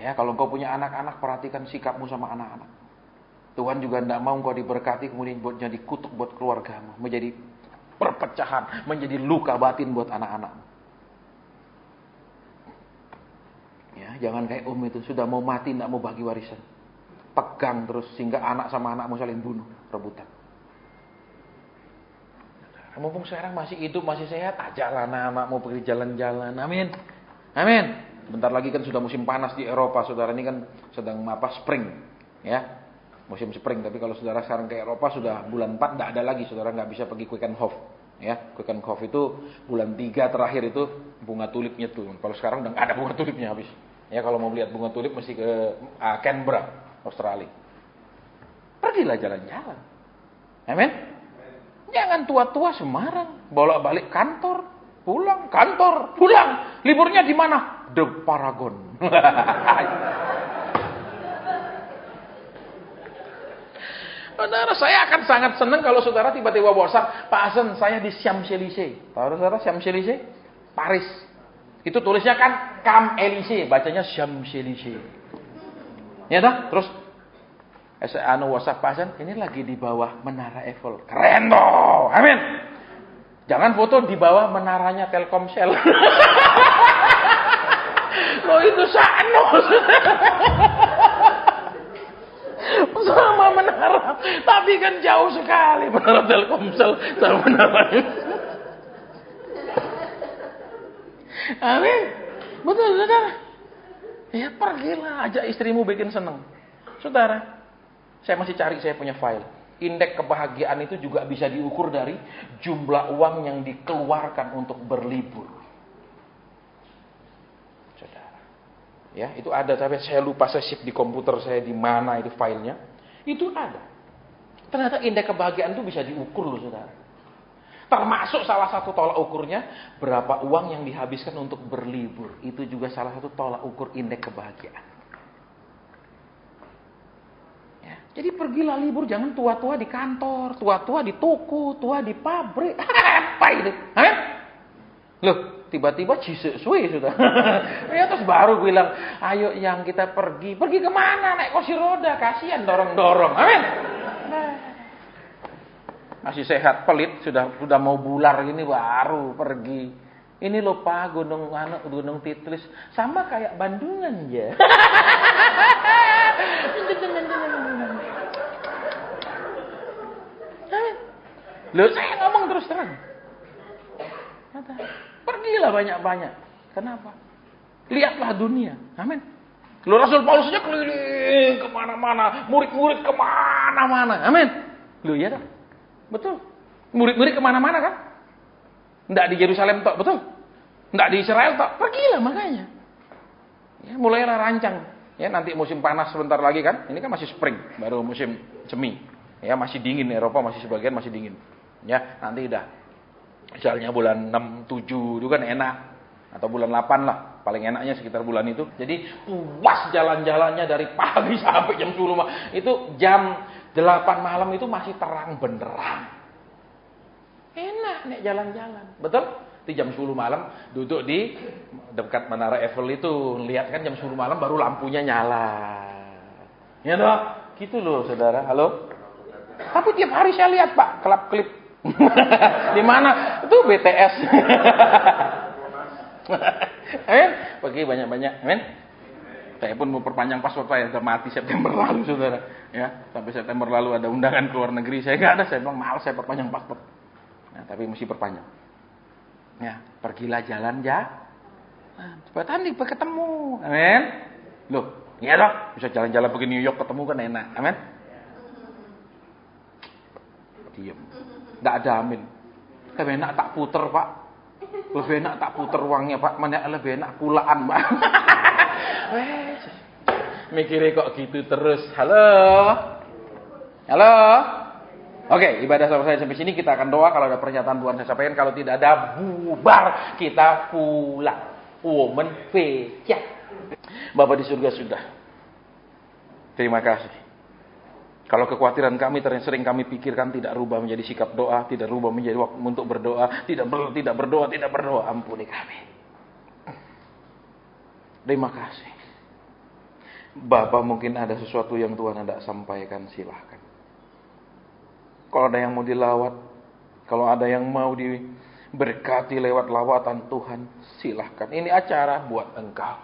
Ya, kalau engkau punya anak-anak, perhatikan sikapmu sama anak-anak. Tuhan juga tidak mau engkau diberkati kemudian buat jadi kutuk buat keluargamu, menjadi perpecahan, menjadi luka batin buat anak-anak. Ya, jangan kayak itu sudah mau mati tidak mau bagi warisan, pegang terus sehingga anak sama anakmu saling bunuh, rebutan. Mumpung sekarang masih hidup, masih sehat, ajaklah anak-anakmu pergi jalan-jalan. Amin, amin. Bentar lagi kan sudah musim panas di Eropa, saudara ini kan sedang spring, ya. Musim spring, tapi kalau saudara sekarang ke Eropa sudah bulan 4 tidak ada lagi, saudara nggak bisa pergi Keukenhof. Ya, Keukenhof itu bulan 3 terakhir itu bunga tulipnya tuh. Kalau sekarang udah nggak ada bunga tulipnya habis. Ya, kalau mau lihat bunga tulip mesti ke Canberra, Australia. Pergilah jalan-jalan. Amin. Jangan tua-tua Semarang, bolak-balik kantor, pulang, kantor, pulang. Liburnya di mana? The Paragon. Saudara, saya akan sangat senang kalau saudara tiba-tiba WhatsApp, Pak Hasan, saya di Champs-Élysées. Tahu saudara Champs-Élysées? Paris. Itu tulisnya kan Champs-Élysées, bacanya Champs-Élysées. Ya dah, terus WhatsApp Pak Hasan, ini lagi di bawah Menara Eiffel. Keren toh. Amin. Jangan foto di bawah menaranya Telkomsel. Loh itu sano. Sama menara, tapi kan jauh sekali menara Telkomsel sama menara. Amin. Betul, saudara. Ya pergilah, ajak istrimu bikin seneng. Saudara, saya masih cari, saya punya file. Indeks kebahagiaan itu juga bisa diukur dari jumlah uang yang dikeluarkan untuk berlibur. Ya, itu ada, tapi saya lupa, saya save di komputer saya di mana itu filenya. Itu ada. Ternyata indeks kebahagiaan itu bisa diukur loh, saudara. Termasuk salah satu tolak ukurnya berapa uang yang dihabiskan untuk berlibur. Itu juga salah satu tolak ukur indeks kebahagiaan. Ya, jadi pergilah libur, jangan tua-tua di kantor, tua-tua di toko, tua di pabrik. Apa itu? Hah? Loh, tiba-tiba suwe sudah. Ya terus baru bilang, ayo yang kita pergi. Pergi kemana? Naik kursi roda, kasihan dorong-dorong. Amin. Masih sehat, pelit, sudah mau bular gini baru pergi. Ini loh Pak, Gunung Titlis sama kayak Bandungan ya. Loh saya ngomong terus terang. Pergilah banyak-banyak. Kenapa? Lihatlah dunia. Amin. Loh Rasul Paulusnya keliling kemana-mana. Murid-murid kemana-mana. Amin. Loh ya dah. Betul. Murid-murid kemana-mana kan? Nggak di Yerusalem tok, betul? Nggak di Israel tok, pergilah makanya. Ya, mulailah rancang. Ya, nanti musim panas sebentar lagi kan? Ini kan masih spring, baru musim semi. Ya, masih dingin, Eropa masih sebagian masih dingin. Ya, nanti udah. Misalnya bulan 6, 7 itu kan enak. Atau bulan 8 lah, paling enaknya sekitar bulan itu. Jadi puas jalan-jalannya dari pagi sampai jam 10 malam. Itu jam 8 malam itu masih terang benderang. Enak nih jalan-jalan, betul? Di jam 10 malam duduk di dekat Menara Eiffel itu, lihat kan jam 10 malam baru lampunya nyala. Ya toh? Gitu loh, Saudara. Halo? Tapi tiap hari saya lihat, Pak, klip-klip. Di mana? Itu BTS. Amin. Pergi banyak-banyak. Amin. Saya pun mau perpanjang paspor saya, udah mati September lalu, Saudara. Ya, sampai September lalu ada undangan ke luar negeri, saya nggak ada, saya bilang malas saya perpanjang paspor. Nah, tapi mesti perpanjang. Ya, pergilah jalan ya. Supaya tadi ketemu. Amin. Loh, iya dong. Bisa jalan-jalan pergi New York ketemu kan enak. Amin. Diam. Enggak ada amin. Lebih enak tak puter, Pak. Lebih enak tak puter uangnya, Pak. Mana lebih enak kulaan, Pak. Mikirnya kok gitu terus. Halo. Halo. Oke, ibadah selesai sampai sini, kita akan doa. Kalau ada pernyataan Tuhan saya sampaikan, kalau tidak ada bubar, kita pulang. Woman pecah. Bapa di surga sudah. Terima kasih. Kalau kekhawatiran kami sering kami pikirkan tidak rubah menjadi sikap doa, tidak rubah menjadi waktu untuk berdoa, tidak berdoa, ampuni kami. Terima kasih. Bapak mungkin ada sesuatu yang Tuhan hendak sampaikan, silahkan. Kalau ada yang mau dilawat, kalau ada yang mau diberkati lewat lawatan Tuhan, silahkan. Ini acara buat engkau.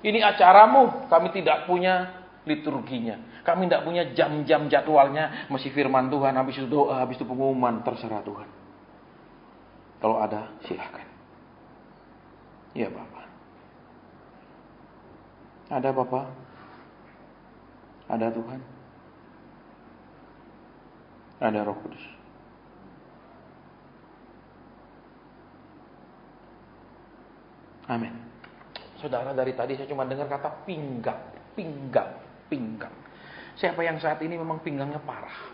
Ini acaramu. Kami tidak punya liturginya. Kami tidak punya jam-jam jadwalnya. Mesti firman Tuhan, habis itu doa, habis itu pengumuman. Terserah Tuhan. Kalau ada, silahkan. Ya Bapak. Ada Bapak? Ada Tuhan? Ada Roh Kudus. Amin. Saudara, dari tadi saya cuma dengar kata pinggang. Siapa yang saat ini memang pinggangnya parah?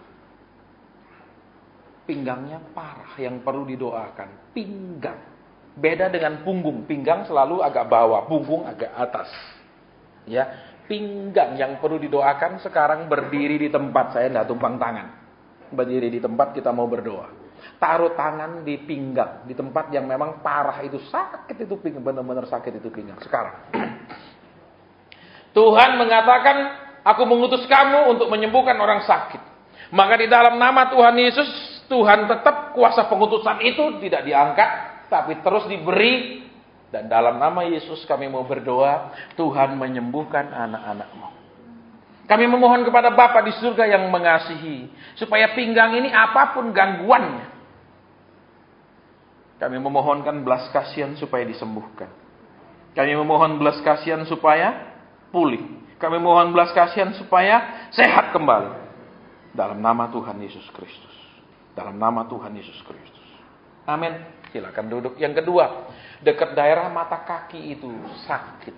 Pinggangnya parah, yang perlu didoakan. Pinggang. Beda dengan punggung. Pinggang selalu agak bawah, punggung agak atas. Ya, pinggang yang perlu didoakan sekarang berdiri di tempat. Saya tidak tumpang tangan. Berdiri di tempat, kita mau berdoa. Taruh tangan di pinggang, di tempat yang memang parah itu, sakit itu pinggang, benar-benar sakit itu pinggang. Sekarang Tuhan mengatakan, aku mengutus kamu untuk menyembuhkan orang sakit. Maka di dalam nama Tuhan Yesus, Tuhan tetap kuasa pengutusan itu tidak diangkat, tapi terus diberi. Dan dalam nama Yesus kami mau berdoa, Tuhan menyembuhkan anak-anak-Mu. Kami memohon kepada Bapa di surga yang mengasihi, supaya pinggang ini apapun gangguannya, kami memohonkan belas kasihan supaya disembuhkan. Kami memohon belas kasihan supaya pulih. Kami mohon belas kasihan supaya sehat kembali. Dalam nama Tuhan Yesus Kristus. Dalam nama Tuhan Yesus Kristus. Amin. Silakan duduk. Yang kedua, dekat daerah mata kaki itu sakit.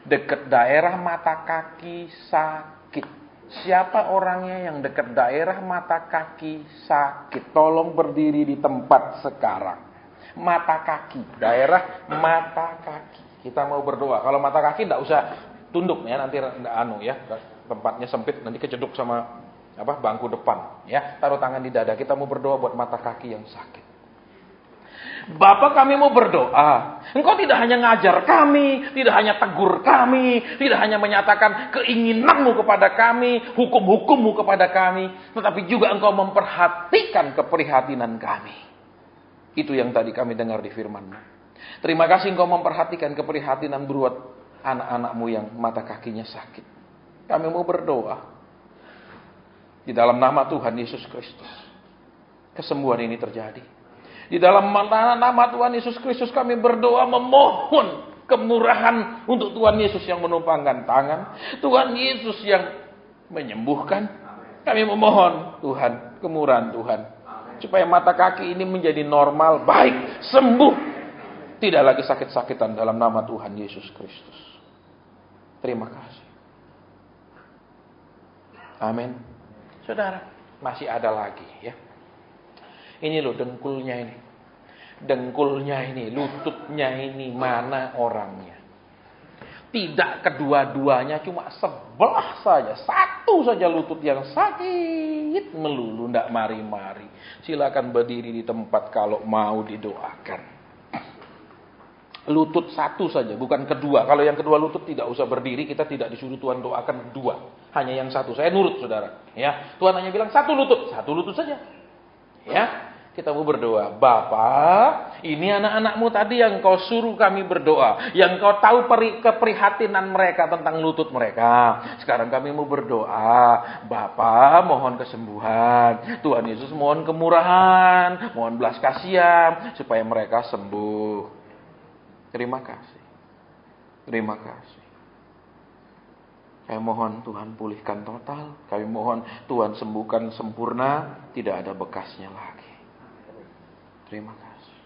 Dekat daerah mata kaki sakit. Siapa orangnya yang dekat daerah mata kaki sakit? Tolong berdiri di tempat sekarang. Mata kaki, daerah mata kaki. Kita mau berdoa. Kalau mata kaki tidak usah tunduk ya, nanti tempatnya sempit, nanti kejeduk sama bangku depan. Ya, taruh tangan di dada. Kita mau berdoa buat mata kaki yang sakit. Bapak, kami mau berdoa. Engkau tidak hanya ngajar kami, tidak hanya tegur kami, tidak hanya menyatakan keinginanmu kepada kami, hukum-hukummu kepada kami, tetapi juga engkau memperhatikan keprihatinan kami. Itu yang tadi kami dengar di firman-Mu. Terima kasih engkau memperhatikan keprihatinan buat anak-anak-Mu yang mata kakinya sakit. Kami mau berdoa. Di dalam nama Tuhan Yesus Kristus, kesembuhan ini terjadi. Di dalam nama Tuhan Yesus Kristus kami berdoa memohon kemurahan untuk Tuhan Yesus yang menumpangkan tangan. Tuhan Yesus yang menyembuhkan. Kami memohon Tuhan, kemurahan Tuhan. Supaya mata kaki ini menjadi normal, baik, sembuh. Tidak lagi sakit-sakitan dalam nama Tuhan Yesus Kristus. Terima kasih. Amin. Saudara, masih ada lagi ya. Ini loh dengkulnya ini. Dengkulnya ini, lututnya ini, mana orangnya? Tidak kedua-duanya, cuma sebelah saja. Satu saja lutut yang sakit melulu, tidak mari-mari. Silakan berdiri di tempat kalau mau didoakan. Lutut satu saja, bukan kedua. Kalau yang kedua lutut tidak usah berdiri, kita tidak disuruh Tuhan doakan kedua. Hanya yang satu. Saya nurut saudara. Ya, Tuhan hanya bilang satu lutut saja. Ya. Kita mau berdoa. Bapa, ini anak-anakmu tadi yang kau suruh kami berdoa. Yang kau tahu keprihatinan mereka tentang lutut mereka. Sekarang kami mau berdoa. Bapa, mohon kesembuhan. Tuhan Yesus mohon kemurahan. Mohon belas kasihan. Supaya mereka sembuh. Terima kasih. Terima kasih. Kami mohon Tuhan pulihkan total. Kami mohon Tuhan sembuhkan sempurna. Tidak ada bekasnya lagi. Terima kasih.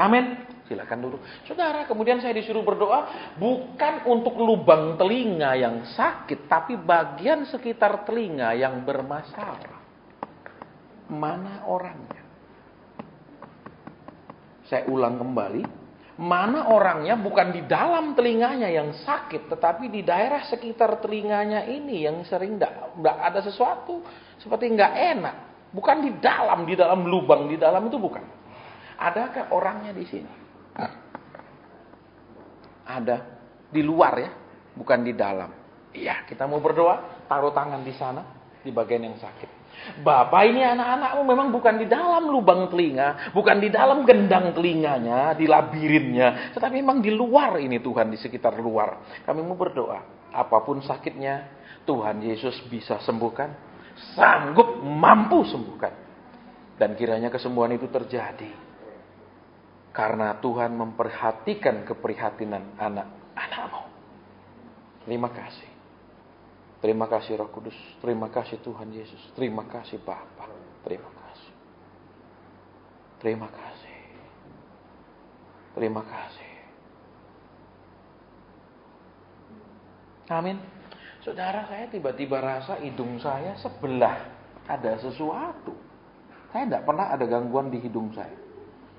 Amin. Silakan duduk. Saudara, kemudian saya disuruh berdoa bukan untuk lubang telinga yang sakit, tapi bagian sekitar telinga yang bermasalah. Mana orangnya? Saya ulang kembali. Mana orangnya bukan di dalam telinganya yang sakit, tetapi di daerah sekitar telinganya ini yang sering tidak ada sesuatu seperti nggak enak. Bukan di dalam lubang di dalam itu bukan. Adakah orangnya di sini? Ada di luar ya, bukan di dalam. Iya, kita mau berdoa, taruh tangan di sana, di bagian yang sakit. Bapak, ini anak-anakmu memang bukan di dalam lubang telinga, bukan di dalam gendang telinganya, di labirinnya, tetapi memang di luar ini Tuhan, di sekitar luar. Kami mau berdoa, apapun sakitnya, Tuhan Yesus bisa sembuhkan. Sanggup, mampu sembuhkan. Dan kiranya kesembuhan itu terjadi karena Tuhan memperhatikan keprihatinan anak-anakmu. Terima kasih. Terima kasih Roh Kudus. Terima kasih Tuhan Yesus. Terima kasih Bapa. Terima kasih. Terima kasih. Terima kasih. Amin. Saudara, saya tiba-tiba rasa hidung saya sebelah ada sesuatu. Saya tidak pernah ada gangguan di hidung saya.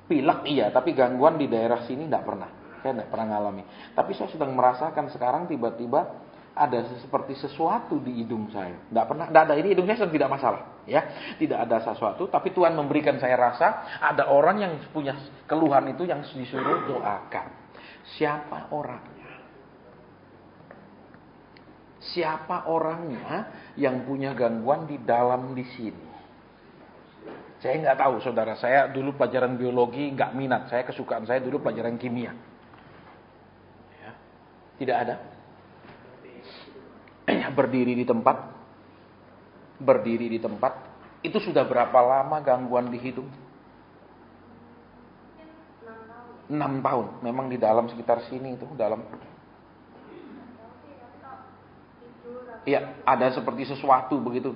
Pilek iya, tapi gangguan di daerah sini tidak pernah. Saya tidak pernah ngalami. Tapi saya sedang merasakan sekarang tiba-tiba ada seperti sesuatu di hidung saya. Tidak pernah, tidak ada. Ini hidung saya sedang tidak masalah. Ya, tidak ada sesuatu. Tapi Tuhan memberikan saya rasa ada orang yang punya keluhan itu yang disuruh doakan. Siapa orangnya? Siapa orangnya yang punya gangguan di dalam di sini? Saya nggak tahu, saudara. Saya dulu pelajaran biologi nggak minat. Saya kesukaan saya dulu pelajaran kimia. Ya. Tidak ada. Berdiri di tempat. Berdiri di tempat. Itu sudah berapa lama gangguan di hidung? 6 tahun. Memang di dalam sekitar sini itu dalam. Ya, ada seperti sesuatu begitu.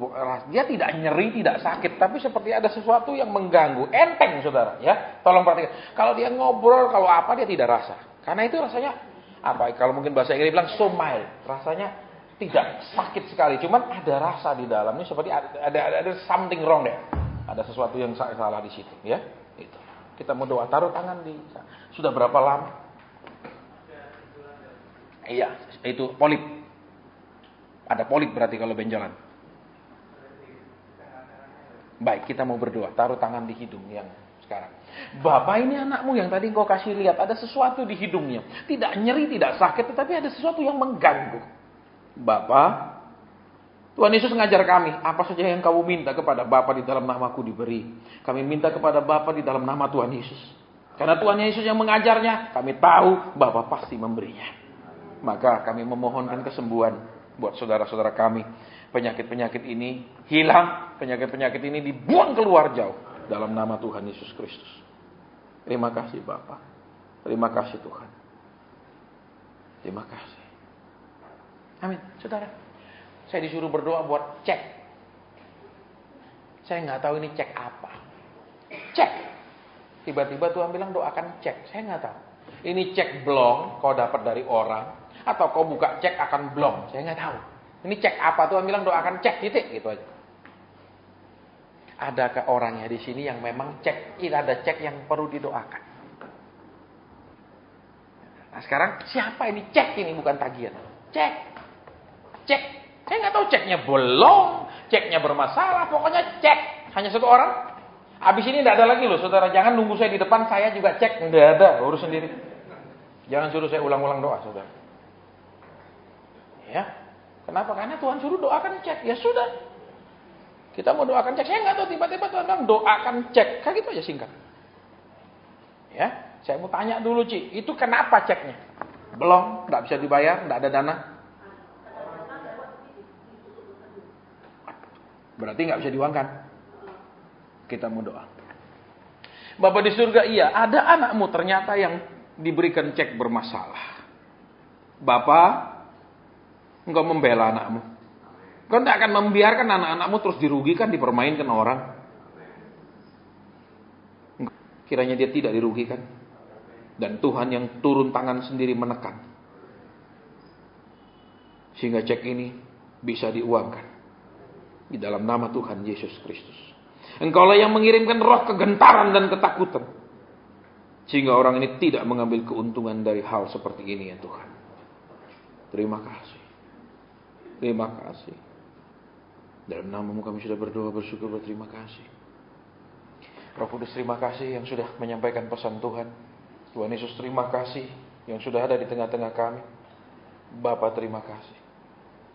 Dia tidak nyeri, tidak sakit, tapi seperti ada sesuatu yang mengganggu. Enteng, saudara. Ya, tolong perhatikan. Kalau dia ngobrol, kalau apa dia tidak rasa. Karena itu rasanya apa? Kalau mungkin bahasa Inggris bilang so mild. Rasanya tidak sakit sekali, cuman ada rasa di dalamnya seperti ada something wrong deh. Ada sesuatu yang salah di situ. Ya, itu. Kita mau doa, taruh tangan di. Sudah berapa lama? Iya, itu polip. Ada polip berarti kalau benjolan. Baik, kita mau berdoa. Taruh tangan di hidung yang sekarang. Bapak, ini anakmu yang tadi engkau kasih lihat. Ada sesuatu di hidungnya. Tidak nyeri, tidak sakit. Tetapi ada sesuatu yang mengganggu. Bapak, Tuhan Yesus mengajar kami. Apa saja yang kamu minta kepada Bapa di dalam namaku diberi. Kami minta kepada Bapa di dalam nama Tuhan Yesus. Karena Tuhan Yesus yang mengajarnya. Kami tahu Bapa pasti memberinya. Maka kami memohonkan kesembuhan buat saudara-saudara kami. Penyakit-penyakit ini hilang. Penyakit-penyakit ini dibuang keluar jauh. Dalam nama Tuhan Yesus Kristus. Terima kasih Bapa. Terima kasih Tuhan. Terima kasih. Amin. Saudara, saya disuruh berdoa buat cek. Saya nggak tahu ini cek apa. Cek. Tiba-tiba Tuhan bilang doakan cek. Saya nggak tahu. Ini cek blong kau dapat dari orang. Atau kau buka cek akan blong. Saya nggak tahu. Ini cek apa? Tuhan bilang doakan cek titik. Gitu aja. Adakah orangnya di sini yang memang cek? Tidak ada cek yang perlu didoakan. Nah sekarang siapa ini cek ini bukan tagihan? Cek. Cek. Saya nggak tahu ceknya bolong, ceknya bermasalah, pokoknya cek. Hanya satu orang. Habis ini tidak ada lagi loh, saudara. Jangan nunggu saya di depan, saya juga cek. Tidak ada, urus sendiri. Jangan suruh saya ulang-ulang doa, saudara. Ya, kenapa? Karena Tuhan suruh doakan cek. Ya sudah. Kita mau doakan cek. Saya nggak tahu tiba-tiba Tuhan bilang doakan cek. Kayak gitu aja singkat. Ya, saya mau tanya dulu, Ci. Itu kenapa ceknya? Belum, tidak bisa dibayar, tidak ada dana. Berarti nggak bisa diuangkan. Kita mau doa. Bapak di surga, iya, ada anakmu ternyata yang diberikan cek bermasalah. Bapak, engkau membela anakmu. Engkau tidak akan membiarkan anak-anakmu terus dirugikan, dipermainkan orang. Kiranya dia tidak dirugikan. Dan Tuhan yang turun tangan sendiri menekan. Sehingga cek ini bisa diuangkan. Di dalam nama Tuhan Yesus Kristus. Engkaulah yang mengirimkan roh kegentaran dan ketakutan. Sehingga orang ini tidak mengambil keuntungan dari hal seperti ini ya Tuhan. Terima kasih. Terima kasih. Dalam nama-Mu kami sudah berdoa, bersyukur, berterima kasih. Roh Kudus terima kasih yang sudah menyampaikan pesan Tuhan. Tuhan Yesus terima kasih yang sudah ada di tengah-tengah kami. Bapa terima kasih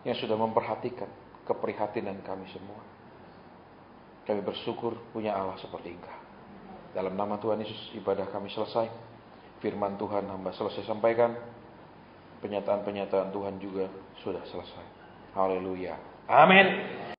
yang sudah memperhatikan keprihatinan kami semua. Kami bersyukur punya Allah seperti Engkau. Dalam nama Tuhan Yesus ibadah kami selesai. Firman Tuhan hamba selesai sampaikan. Penyataan-penyataan Tuhan juga sudah selesai. Haleluya. Amin.